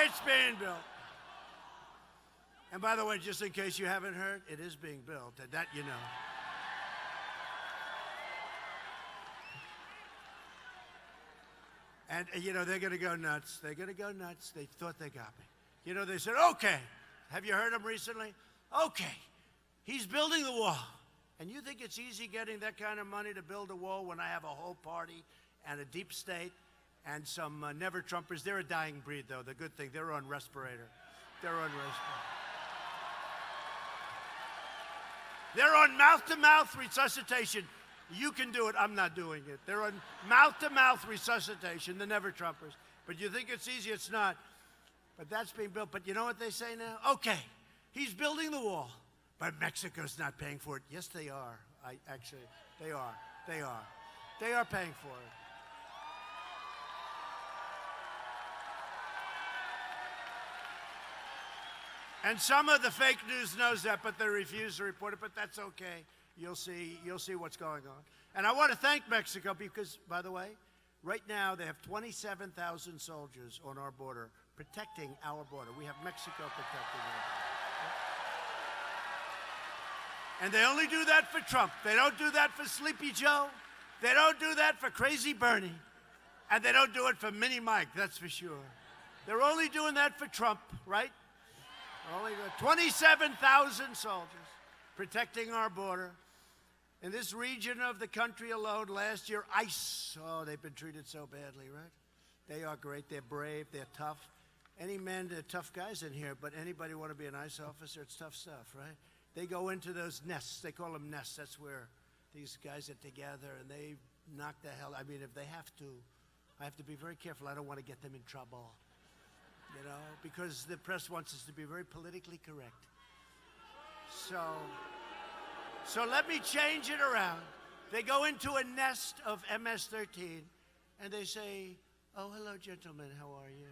It's being built. And by the way, just in case you haven't heard, it is being built. That you know. And, you know, they're going to go nuts. They're going to go nuts. They thought they got me. You know, they said, okay. Have you heard them recently? Okay. He's building the wall. And you think it's easy getting that kind of money to build a wall when I have a whole party and a deep state and some never-Trumpers? They're a dying breed, though. The good thing, they're on respirator. They're on respirator. They're on mouth-to-mouth resuscitation. You can do it. I'm not doing it. They're on mouth-to-mouth resuscitation, the never-Trumpers. But you think it's easy? It's not. But that's being built. But you know what they say now? Okay, he's building the wall. But Mexico's not paying for it. Yes, they are. They are. They are. They are paying for it. And some of the fake news knows that, but they refuse to report it. But that's okay. You'll see what's going on. And I want to thank Mexico because, by the way, right now they have 27,000 soldiers on our border protecting our border. We have Mexico protecting our border. And they only do that for Trump. They don't do that for Sleepy Joe. They don't do that for Crazy Bernie. And they don't do it for Mini Mike, that's for sure. They're only doing that for Trump, right? Only 27,000 soldiers protecting our border. In this region of the country alone, last year, ICE, oh, they've been treated so badly, right? They are great, they're brave, they're tough. Any men, they're tough guys in here, but anybody want to be an ICE officer? It's tough stuff, right? They go into those nests. They call them nests. That's where these guys are together, and they knock the hell. I mean, if they have to, I have to be very careful. I don't want to get them in trouble, you know, because the press wants us to be very politically correct. So let me change it around. They go into a nest of MS-13 and they say, "Oh, hello, gentlemen, how are you?"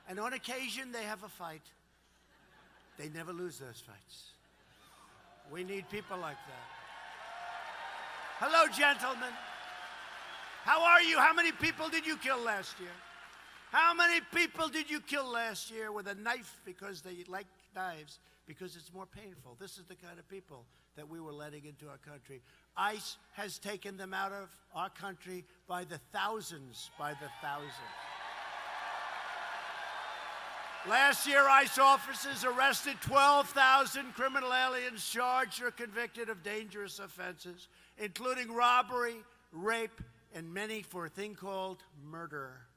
And on occasion, they have a fight. They never lose those fights. We need people like that. Hello, gentlemen. How are you? How many people did you kill last year? How many people did you kill last year with a knife because they like knives, because it's more painful? This is the kind of people that we were letting into our country. ICE has taken them out of our country by the thousands, Last year, ICE officers arrested 12,000 criminal aliens charged or convicted of dangerous offenses, including robbery, rape, and many for a thing called murder.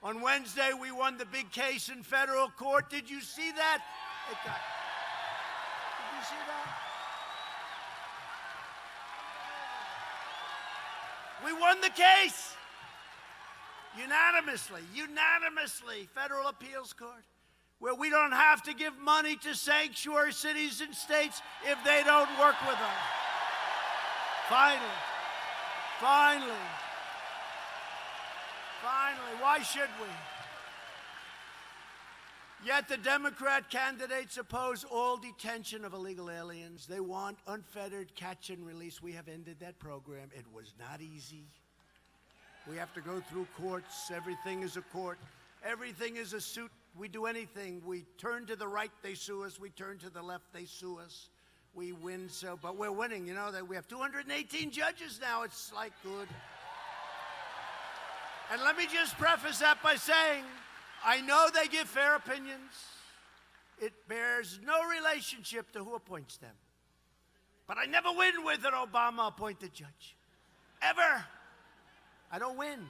On Wednesday, we won the big case in federal court. Did you see that? Did you see that? We won the case. Unanimously, Federal Appeals Court, where we don't have to give money to sanctuary cities and states if they don't work with us. Finally, why should we? Yet the Democrat candidates oppose all detention of illegal aliens. They want unfettered catch and release. We have ended that program. It was not easy. We have to go through courts. Everything is a court. Everything is a suit. We do anything. We turn to the right, they sue us. We turn to the left, they sue us. We win, but we're winning. You know that we have 218 judges now. It's like good. And let me just preface that by saying, I know they give fair opinions. It bears no relationship to who appoints them. But I never win with an Obama-appointed judge. Ever. I don't win.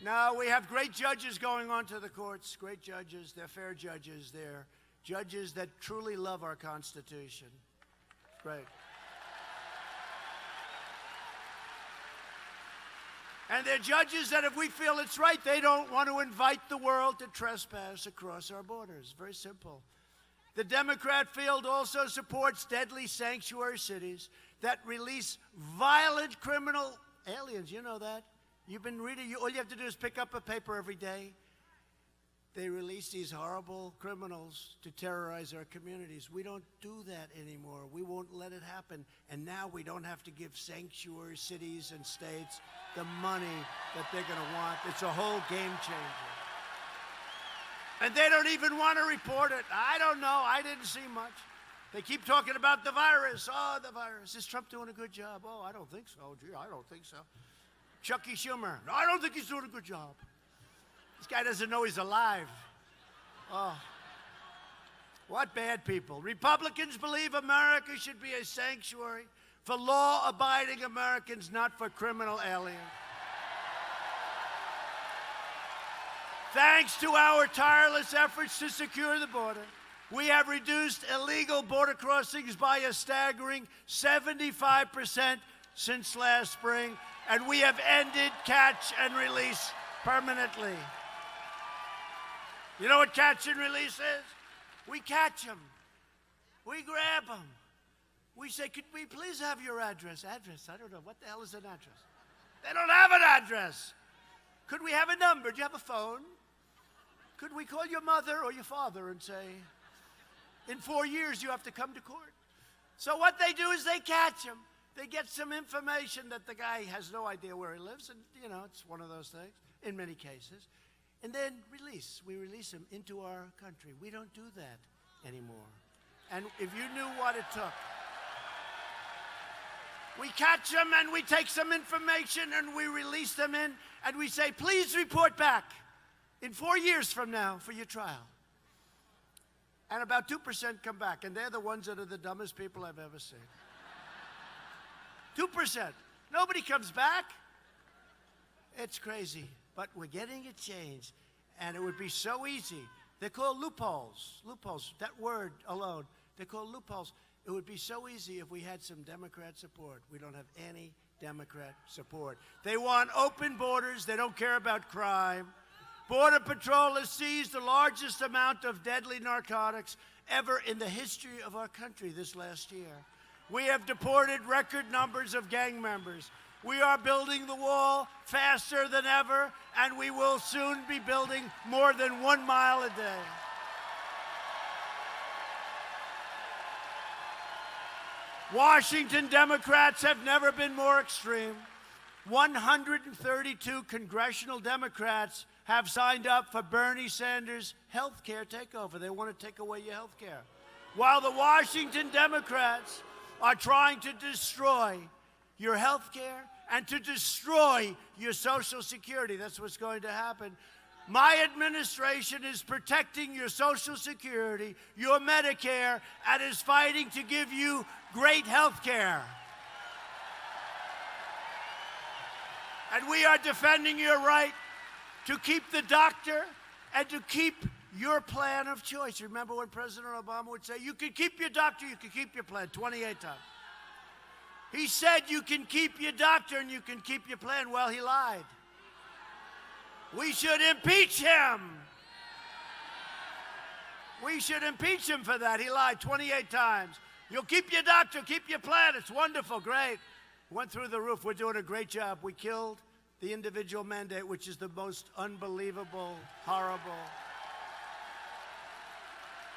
No, we have great judges going on to the courts, great judges. They're fair judges. They're judges that truly love our Constitution. Great. And they're judges that if we feel it's right, they don't want to invite the world to trespass across our borders. Very simple. The Democrat field also supports deadly sanctuary cities that release violent criminal aliens. You know that. You've been reading, all you have to do is pick up a paper every day. They release these horrible criminals to terrorize our communities. We don't do that anymore. We won't let it happen. And now we don't have to give sanctuary cities and states the money that they're going to want. It's a whole game changer. And they don't even want to report it. I don't know. I didn't see much. They keep talking about the virus. Oh, the virus. Is Trump doing a good job? Oh, I don't think so. Gee, I don't think so. Chucky Schumer. No, I don't think he's doing a good job. This guy doesn't know he's alive. Oh, what bad people. Republicans believe America should be a sanctuary for law-abiding Americans, not for criminal aliens. Thanks to our tireless efforts to secure the border, we have reduced illegal border crossings by a staggering 75% since last spring, and we have ended catch and release permanently. You know what catch and release is? We catch them. We grab them. We say, could we please have your address? Address? I don't know. What the hell is an address? They don't have an address. Could we have a number? Do you have a phone? Could we call your mother or your father and say, in 4 years you have to come to court? So what they do is they catch him. They get some information that the guy has no idea where he lives, and, you know, it's one of those things in many cases. And then release. We release him into our country. We don't do that anymore. And if you knew what it took. We catch them and we take some information and we release them in and we say, please report back in 4 years from now for your trial. And about 2% come back, and they're the ones that are the dumbest people I've ever seen. 2%. Nobody comes back. It's crazy, but we're getting it changed, and it would be so easy. They're called loopholes. Loopholes, that word alone, they're called loopholes. It would be so easy if we had some Democrat support. We don't have any Democrat support. They want open borders. They don't care about crime. Border Patrol has seized the largest amount of deadly narcotics ever in the history of our country this last year. We have deported record numbers of gang members. We are building the wall faster than ever, and we will soon be building more than 1 mile a day. Washington Democrats have never been more extreme. 132 congressional Democrats have signed up for Bernie Sanders' health care takeover. They want to take away your health care. While the Washington Democrats are trying to destroy your health care and to destroy your Social Security. That's what's going to happen. My administration is protecting your Social Security, your Medicare, and is fighting to give you great health care. And we are defending your right to keep the doctor and to keep your plan of choice. Remember when President Obama would say, you can keep your doctor, you can keep your plan, 28 times. He said you can keep your doctor and you can keep your plan. Well, he lied. We should impeach him. We should impeach him for that. He lied 28 times. You'll keep your doctor, keep your plan. It's wonderful, great. Went through the roof. We're doing a great job. We killed the individual mandate, which is the most unbelievable, horrible.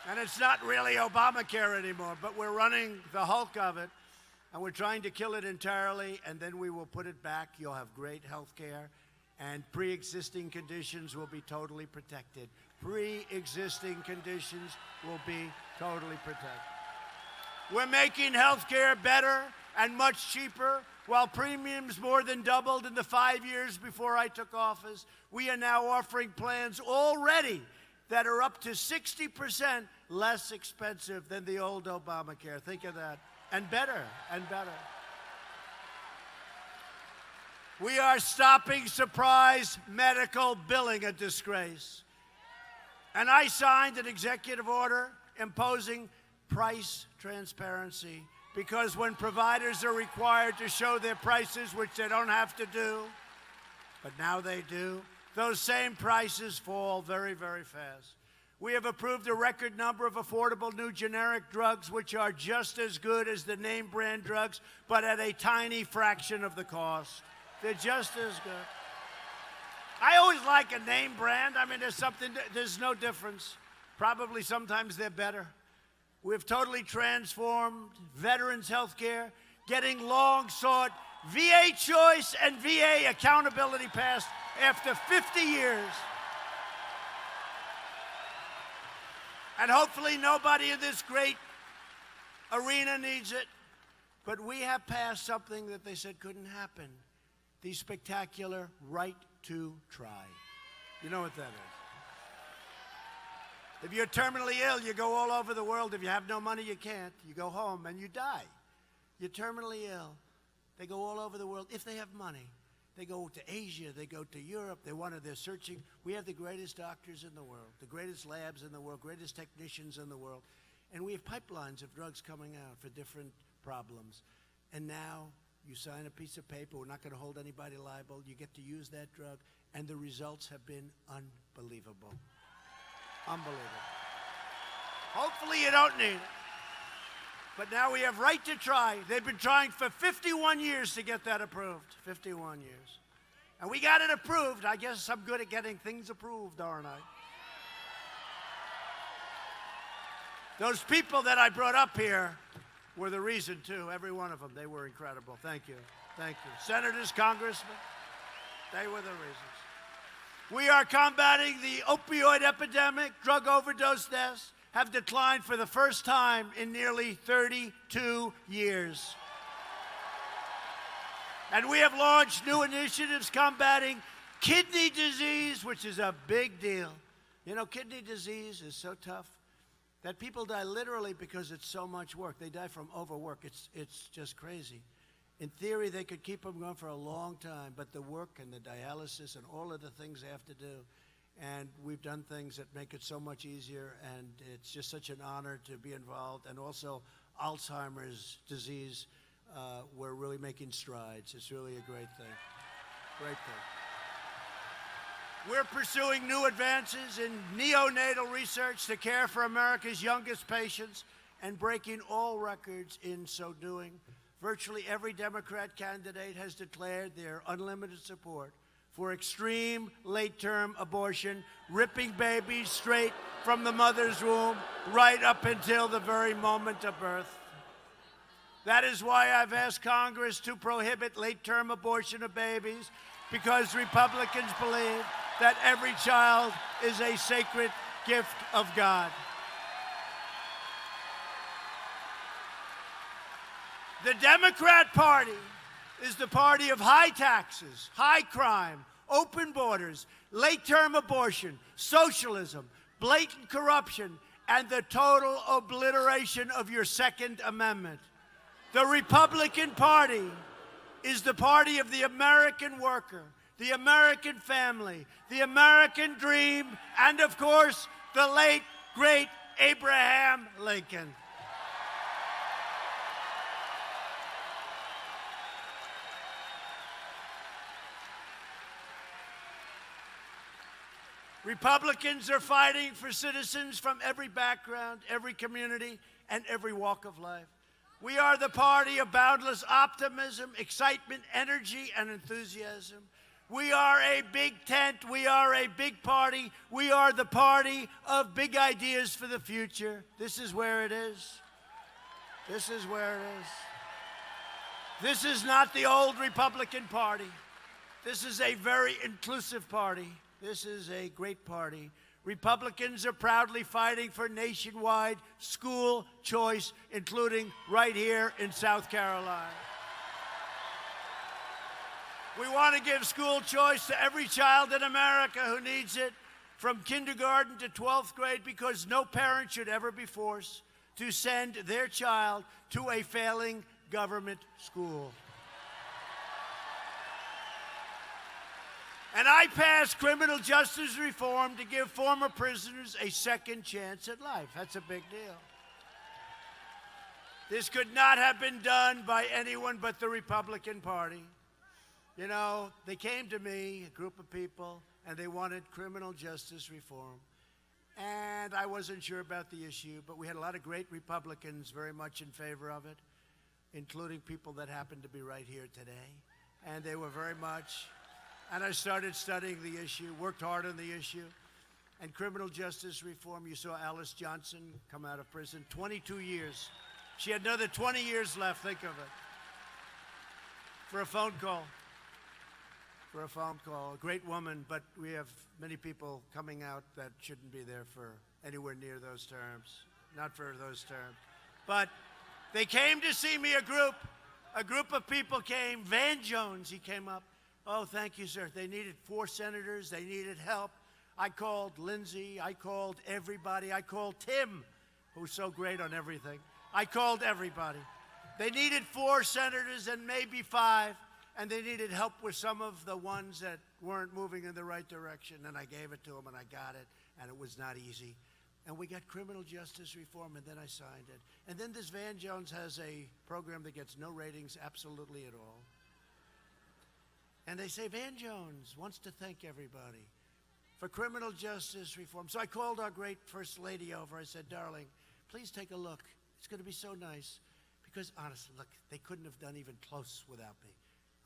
And it's not really Obamacare anymore, but we're running the hulk of it. And we're trying to kill it entirely, and then we will put it back. You'll have great health care, and pre-existing conditions will be totally protected. Pre-existing conditions will be totally protected. We're making health care better and much cheaper. While premiums more than doubled in the 5 years before I took office, we are now offering plans already that are up to 60% less expensive than the old Obamacare. Think of that. And better, and better. We are stopping surprise medical billing, a disgrace. And I signed an executive order imposing price transparency, because when providers are required to show their prices, which they don't have to do, but now they do, those same prices fall very, very fast. We have approved a record number of affordable new generic drugs, which are just as good as the name brand drugs, but at a tiny fraction of the cost. They're just as good. I always like a name brand. I mean, there's no difference. Probably sometimes they're better. We've totally transformed veterans' health care, getting long-sought VA choice and VA accountability passed after 50 years. And hopefully nobody in this great arena needs it. But we have passed something that they said couldn't happen. The spectacular right to try. You know what that is. If you're terminally ill, you go all over the world. If you have no money, you can't. You go home and you die. You're terminally ill. They go all over the world if they have money. They go to Asia, they go to Europe, they're searching. We have the greatest doctors in the world, the greatest labs in the world, greatest technicians in the world. And we have pipelines of drugs coming out for different problems. And now you sign a piece of paper, we're not going to hold anybody liable, you get to use that drug, and the results have been unbelievable. Unbelievable. Hopefully you don't need it. But now we have right to try. They've been trying for 51 years to get that approved. 51 years. And we got it approved. I guess I'm good at getting things approved, aren't I? Those people that I brought up here were the reason, too. Every one of them. They were incredible. Thank you. Thank you. Senators, congressmen, they were the reasons. We are combating the opioid epidemic. Drug overdose deaths have declined for the first time in nearly 32 years. And we have launched new initiatives combating kidney disease, which is a big deal. You know, kidney disease is so tough that people die literally because it's so much work. They die from overwork. It's just crazy. In theory, they could keep them going for a long time, but the work and the dialysis and all of the things they have to do. And we've done things that make it so much easier, and it's just such an honor to be involved. And also Alzheimer's disease, we're really making strides. It's really a great thing. Great thing. We're pursuing new advances in neonatal research to care for America's youngest patients and breaking all records in so doing. Virtually every Democrat candidate has declared their unlimited support for extreme late-term abortion, ripping babies straight from the mother's womb right up until the very moment of birth. That is why I've asked Congress to prohibit late-term abortion of babies, because Republicans believe that every child is a sacred gift of God. The Democrat Party is the party of high taxes, high crime, open borders, late-term abortion, socialism, blatant corruption, and the total obliteration of your Second Amendment. The Republican Party is the party of the American worker, the American family, the American dream, and of course, the late, great Abraham Lincoln. Republicans are fighting for citizens from every background, every community, and every walk of life. We are the party of boundless optimism, excitement, energy, and enthusiasm. We are a big tent. We are a big party. We are the party of big ideas for the future. This is where it is. This is where it is. This is not the old Republican Party. This is a very inclusive party. This is a great party. Republicans are proudly fighting for nationwide school choice, including right here in South Carolina. We want to give school choice to every child in America who needs it, from kindergarten to 12th grade, because no parent should ever be forced to send their child to a failing government school. And I passed criminal justice reform to give former prisoners a second chance at life. That's a big deal. This could not have been done by anyone but the Republican Party. You know, they came to me, a group of people, and they wanted criminal justice reform. And I wasn't sure about the issue, but we had a lot of great Republicans very much in favor of it, including people that happen to be right here today. And they were very much... And I started studying the issue, worked hard on the issue. And criminal justice reform, you saw Alice Johnson come out of prison, 22 years. She had another 20 years left, think of it. For a phone call. For a phone call. A great woman, but we have many people coming out that shouldn't be there for anywhere near those terms. Not for those terms. But they came to see me, a group of people came. Van Jones, he came up. Oh, thank you, sir. They needed 4 senators. They needed help. I called Lindsey. I called everybody. I called Tim, who's so great on everything. I called everybody. They needed 4 senators and maybe 5, and they needed help with some of the ones that weren't moving in the right direction, and I gave it to them, and I got it, and it was not easy. And we got criminal justice reform, and then I signed it. And then this Van Jones has a program that gets no ratings absolutely at all. And they say, Van Jones wants to thank everybody for criminal justice reform. So I called our great First Lady over. I said, darling, please take a look. It's going to be so nice. Because honestly, look, they couldn't have done even close without me.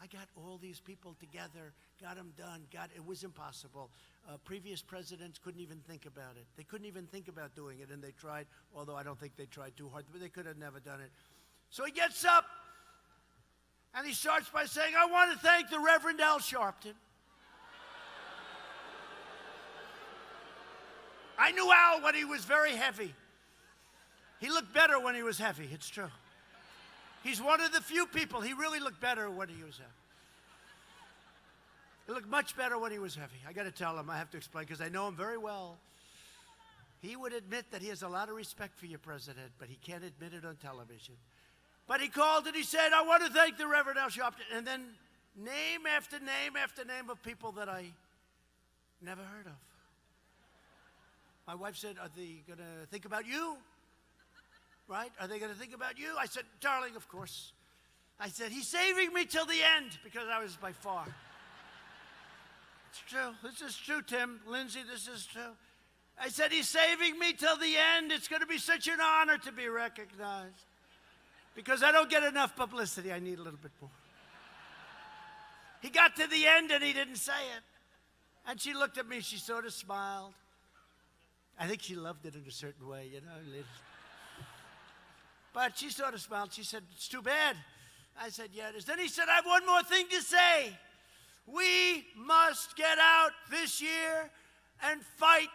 I got all these people together, got them done. It was impossible. Previous presidents couldn't even think about it. They couldn't even think about doing it, and they tried, although I don't think they tried too hard, but they could have never done it. So he gets up. And he starts by saying, I want to thank the Reverend Al Sharpton. I knew Al when he was very heavy. He looked better when he was heavy, it's true. He's one of the few people, he really looked better when he was heavy. He looked much better when he was heavy. I got to tell him, I have to explain, because I know him very well. He would admit that he has a lot of respect for your president, but he can't admit it on television. But he called and he said, I want to thank the Reverend Al Sharpton. And then name after name after name of people that I never heard of. My wife said, are they going to think about you? Right? Are they going to think about you? I said, darling, of course. I said, he's saving me till the end, because I was by far. It's true. This is true, Tim. Lindsay, this is true. I said, he's saving me till the end. It's going to be such an honor to be recognized. Because I don't get enough publicity. I need a little bit more. He got to the end and he didn't say it. And she looked at me. She sort of smiled. I think she loved it in a certain way, you know. But she sort of smiled. She said, it's too bad. I said, yeah, it is. Then he said, I have one more thing to say. We must get out this year and fight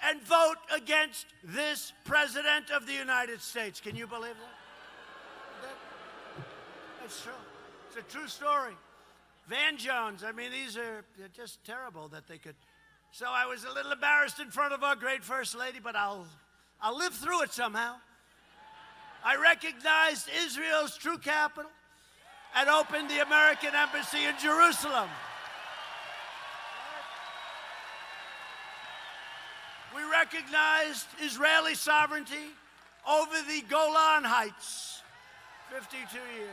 and vote against this president of the United States. Can you believe that? That's true. It's a true story. Van Jones, I mean, they're just terrible that they could. So I was a little embarrassed in front of our great First Lady, but I'll live through it somehow. I recognized Israel's true capital and opened the American embassy in Jerusalem. We recognized Israeli sovereignty over the Golan Heights. 52 years.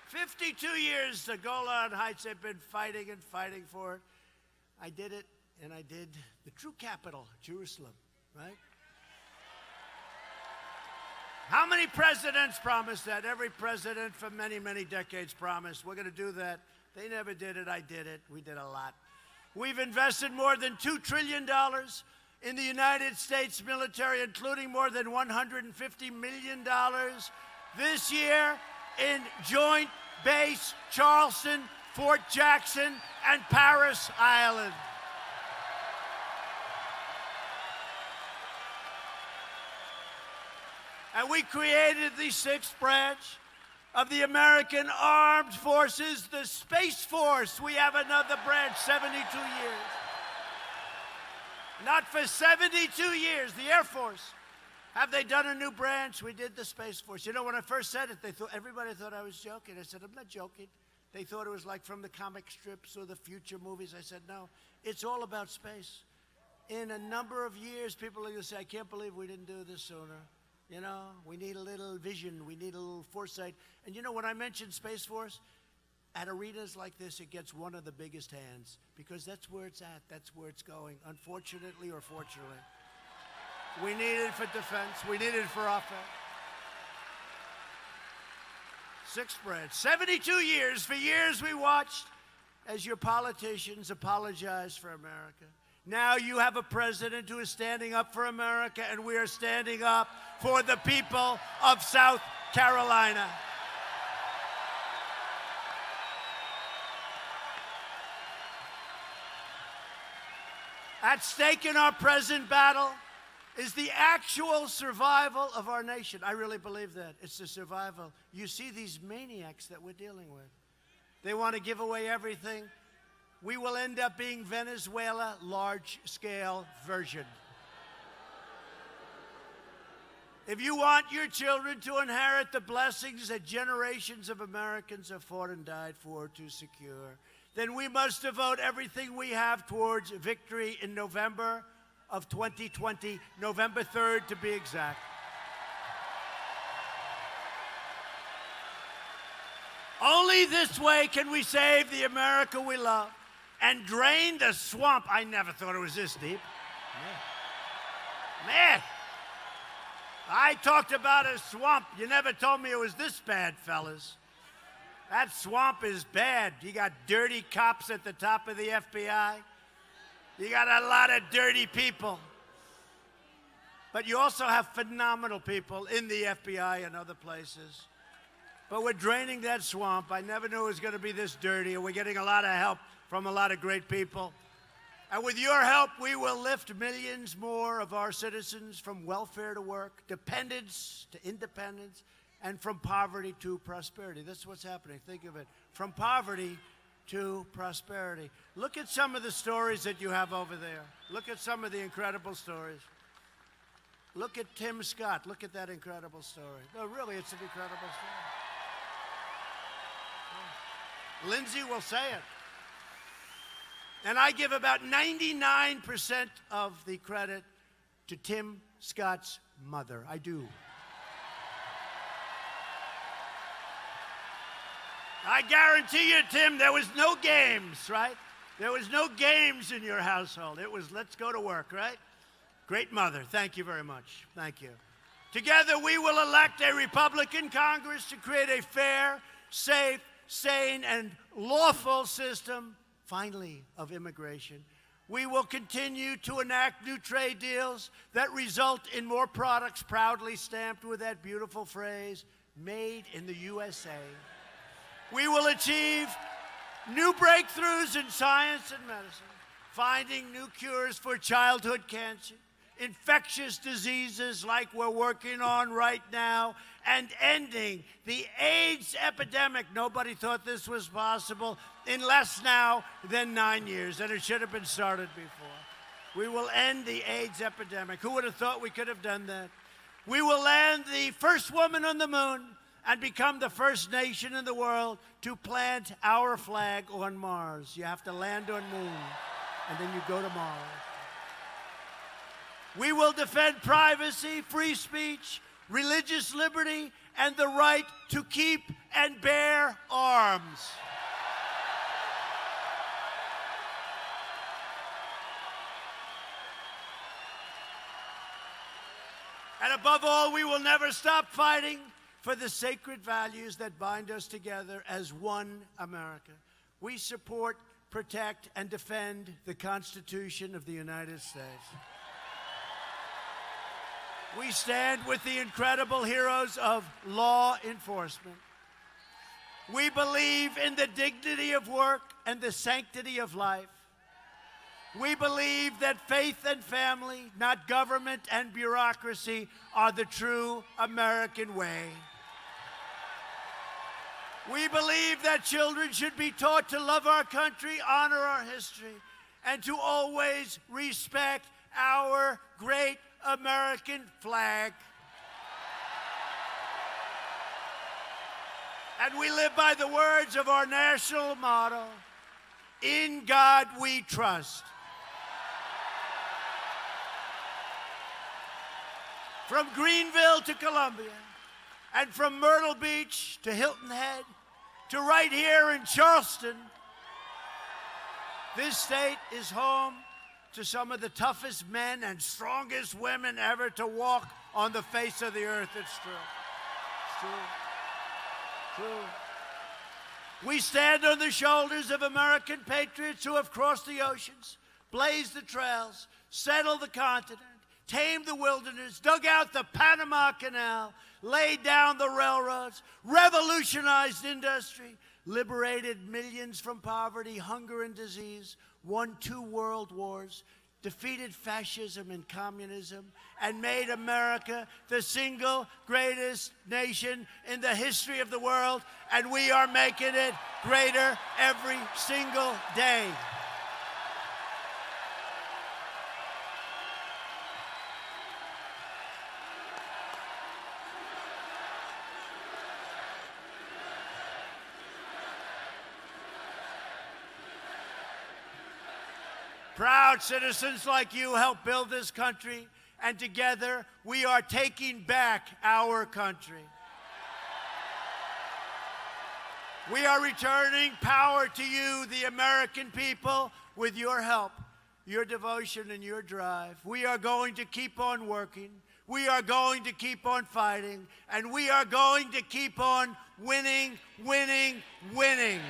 52 years the Golan Heights have been fighting and fighting for it. I did it, and I did the true capital, Jerusalem, right? How many presidents promised that? Every president for many, many decades promised, we're going to do that. They never did it. I did it. We did a lot. We've invested more than $2 trillion in the United States military, including more than $150 million this year in Joint Base Charleston, Fort Jackson, and Paris Island. And we created the 6th branch of the American Armed Forces, the Space Force. We have another branch, 72 years. Not for 72 years, the Air Force. Have they done a new branch? We did the Space Force. You know, when I first said it, everybody thought I was joking. I said, I'm not joking. They thought it was like from the comic strips or the future movies. I said, no, it's all about space. In a number of years, people are going to say, I can't believe we didn't do this sooner. You know, we need a little vision. We need a little foresight. And you know, when I mention Space Force, at arenas like this, it gets one of the biggest hands because that's where it's at. That's where it's going, unfortunately or fortunately. We need it for defense. We need it for offense. 6th branch. 72 years. For years we watched as your politicians apologized for America. Now you have a president who is standing up for America, and we are standing up for the people of South Carolina. At stake in our present battle is the actual survival of our nation. I really believe that. It's the survival. You see these maniacs that we're dealing with. They want to give away everything. We will end up being Venezuela, large-scale version. If you want your children to inherit the blessings that generations of Americans have fought and died for to secure, then we must devote everything we have towards victory in November of 2020, November 3rd to be exact. Only this way can we save the America we love and drain the swamp. I never thought it was this deep. Man, I talked about a swamp. You never told me it was this bad, fellas. That swamp is bad. You got dirty cops at the top of the FBI. You got a lot of dirty people. But you also have phenomenal people in the FBI and other places. But we're draining that swamp. I never knew it was going to be this dirty, and we're getting a lot of help from a lot of great people. And with your help, we will lift millions more of our citizens from welfare to work, dependence to independence, and from poverty to prosperity. That's what's happening. Think of it. From poverty to prosperity. Look at some of the stories that you have over there. Look at some of the incredible stories. Look at Tim Scott. Look at that incredible story. No, really, it's an incredible story. Lindsay will say it. And I give about 99% of the credit to Tim Scott's mother. I do. I guarantee you, Tim, there was no games, right? There was no games in your household. It was, let's go to work, right? Great mother. Thank you very much. Thank you. Together, we will elect a Republican Congress to create a fair, safe, sane, and lawful system, finally, of immigration. We will continue to enact new trade deals that result in more products proudly stamped with that beautiful phrase, made in the USA. We will achieve new breakthroughs in science and medicine, finding new cures for childhood cancer, infectious diseases like we're working on right now, and ending the AIDS epidemic. Nobody thought this was possible in less now than 9 years, and it should have been started before. We will end the AIDS epidemic. Who would have thought we could have done that? We will land the first woman on the moon and become the first nation in the world to plant our flag on Mars. You have to land on moon, and then you go to Mars. We will defend privacy, free speech, religious liberty, and the right to keep and bear arms. And above all, we will never stop fighting for the sacred values that bind us together as one America. We support, protect, and defend the Constitution of the United States. We stand with the incredible heroes of law enforcement. We believe in the dignity of work and the sanctity of life. We believe that faith and family, not government and bureaucracy, are the true American way. We believe that children should be taught to love our country, honor our history, and to always respect our great American flag. And we live by the words of our national motto, "In God we trust." From Greenville to Columbia, and from Myrtle Beach to Hilton Head, to right here in Charleston, this state is home to some of the toughest men and strongest women ever to walk on the face of the earth. It's true. It's true. True. We stand on the shoulders of American patriots who have crossed the oceans, blazed the trails, settled the continent, tamed the wilderness, dug out the Panama Canal, laid down the railroads, revolutionized industry, liberated millions from poverty, hunger, and disease, won 2 world wars, defeated fascism and communism, and made America the single greatest nation in the history of the world, and we are making it greater every single day. Proud citizens like you help build this country, and together we are taking back our country. We are returning power to you, the American people, with your help, your devotion, and your drive. We are going to keep on working. We are going to keep on fighting, and we are going to keep on winning, winning, winning.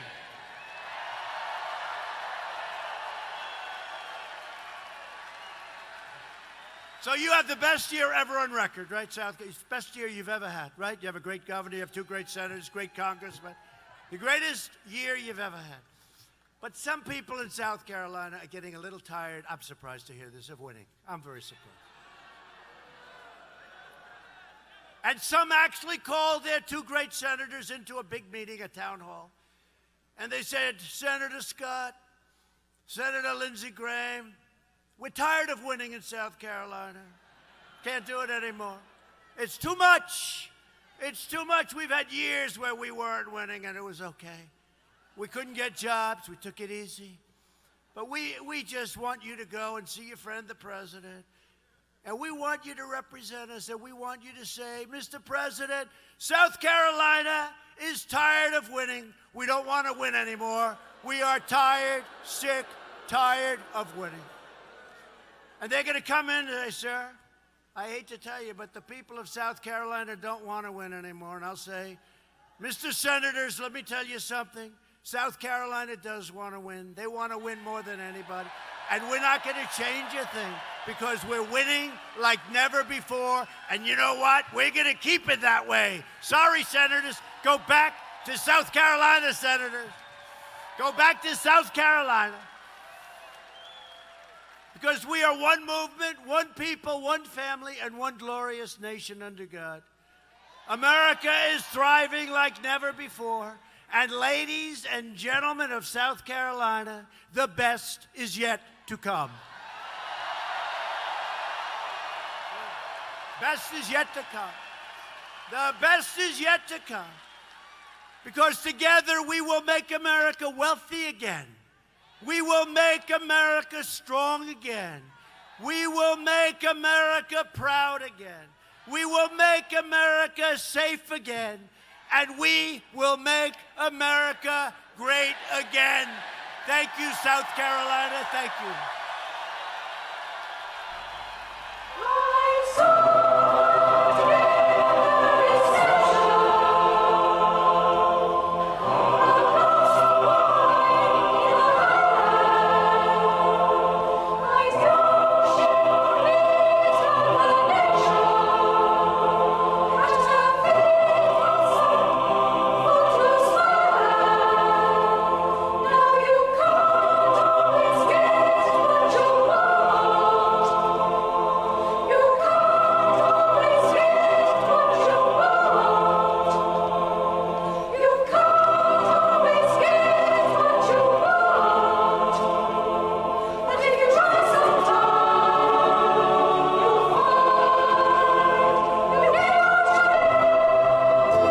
So you have the best year ever on record, right, South? Best year you've ever had, right? You have a great governor, you have 2 great senators, great congressmen. The greatest year you've ever had. But some people in South Carolina are getting a little tired, I'm surprised to hear this, of winning. I'm very surprised. And some actually called their 2 great senators into a big meeting, a town hall. And they said, Senator Scott, Senator Lindsey Graham, we're tired of winning in South Carolina. Can't do it anymore. It's too much. It's too much. We've had years where we weren't winning and it was okay. We couldn't get jobs. We took it easy. But we just want you to go and see your friend, the president. And we want you to represent us, and we want you to say, Mr. President, South Carolina is tired of winning. We don't want to win anymore. We are tired, sick, tired of winning. And they're going to come in and say, sir, I hate to tell you, but the people of South Carolina don't want to win anymore. And I'll say, Mr. Senators, let me tell you something. South Carolina does want to win. They want to win more than anybody. And we're not going to change a thing because we're winning like never before. And you know what? We're going to keep it that way. Sorry, Senators. Go back to South Carolina, Senators. Go back to South Carolina. Because we are one movement, one people, one family, and one glorious nation under God. America is thriving like never before. And ladies and gentlemen of South Carolina, the best is yet to come. Best is yet to come. The best is yet to come. Because together we will make America wealthy again. We will make America strong again. We will make America proud again. We will make America safe again. And we will make America great again. Thank you, South Carolina. Thank you.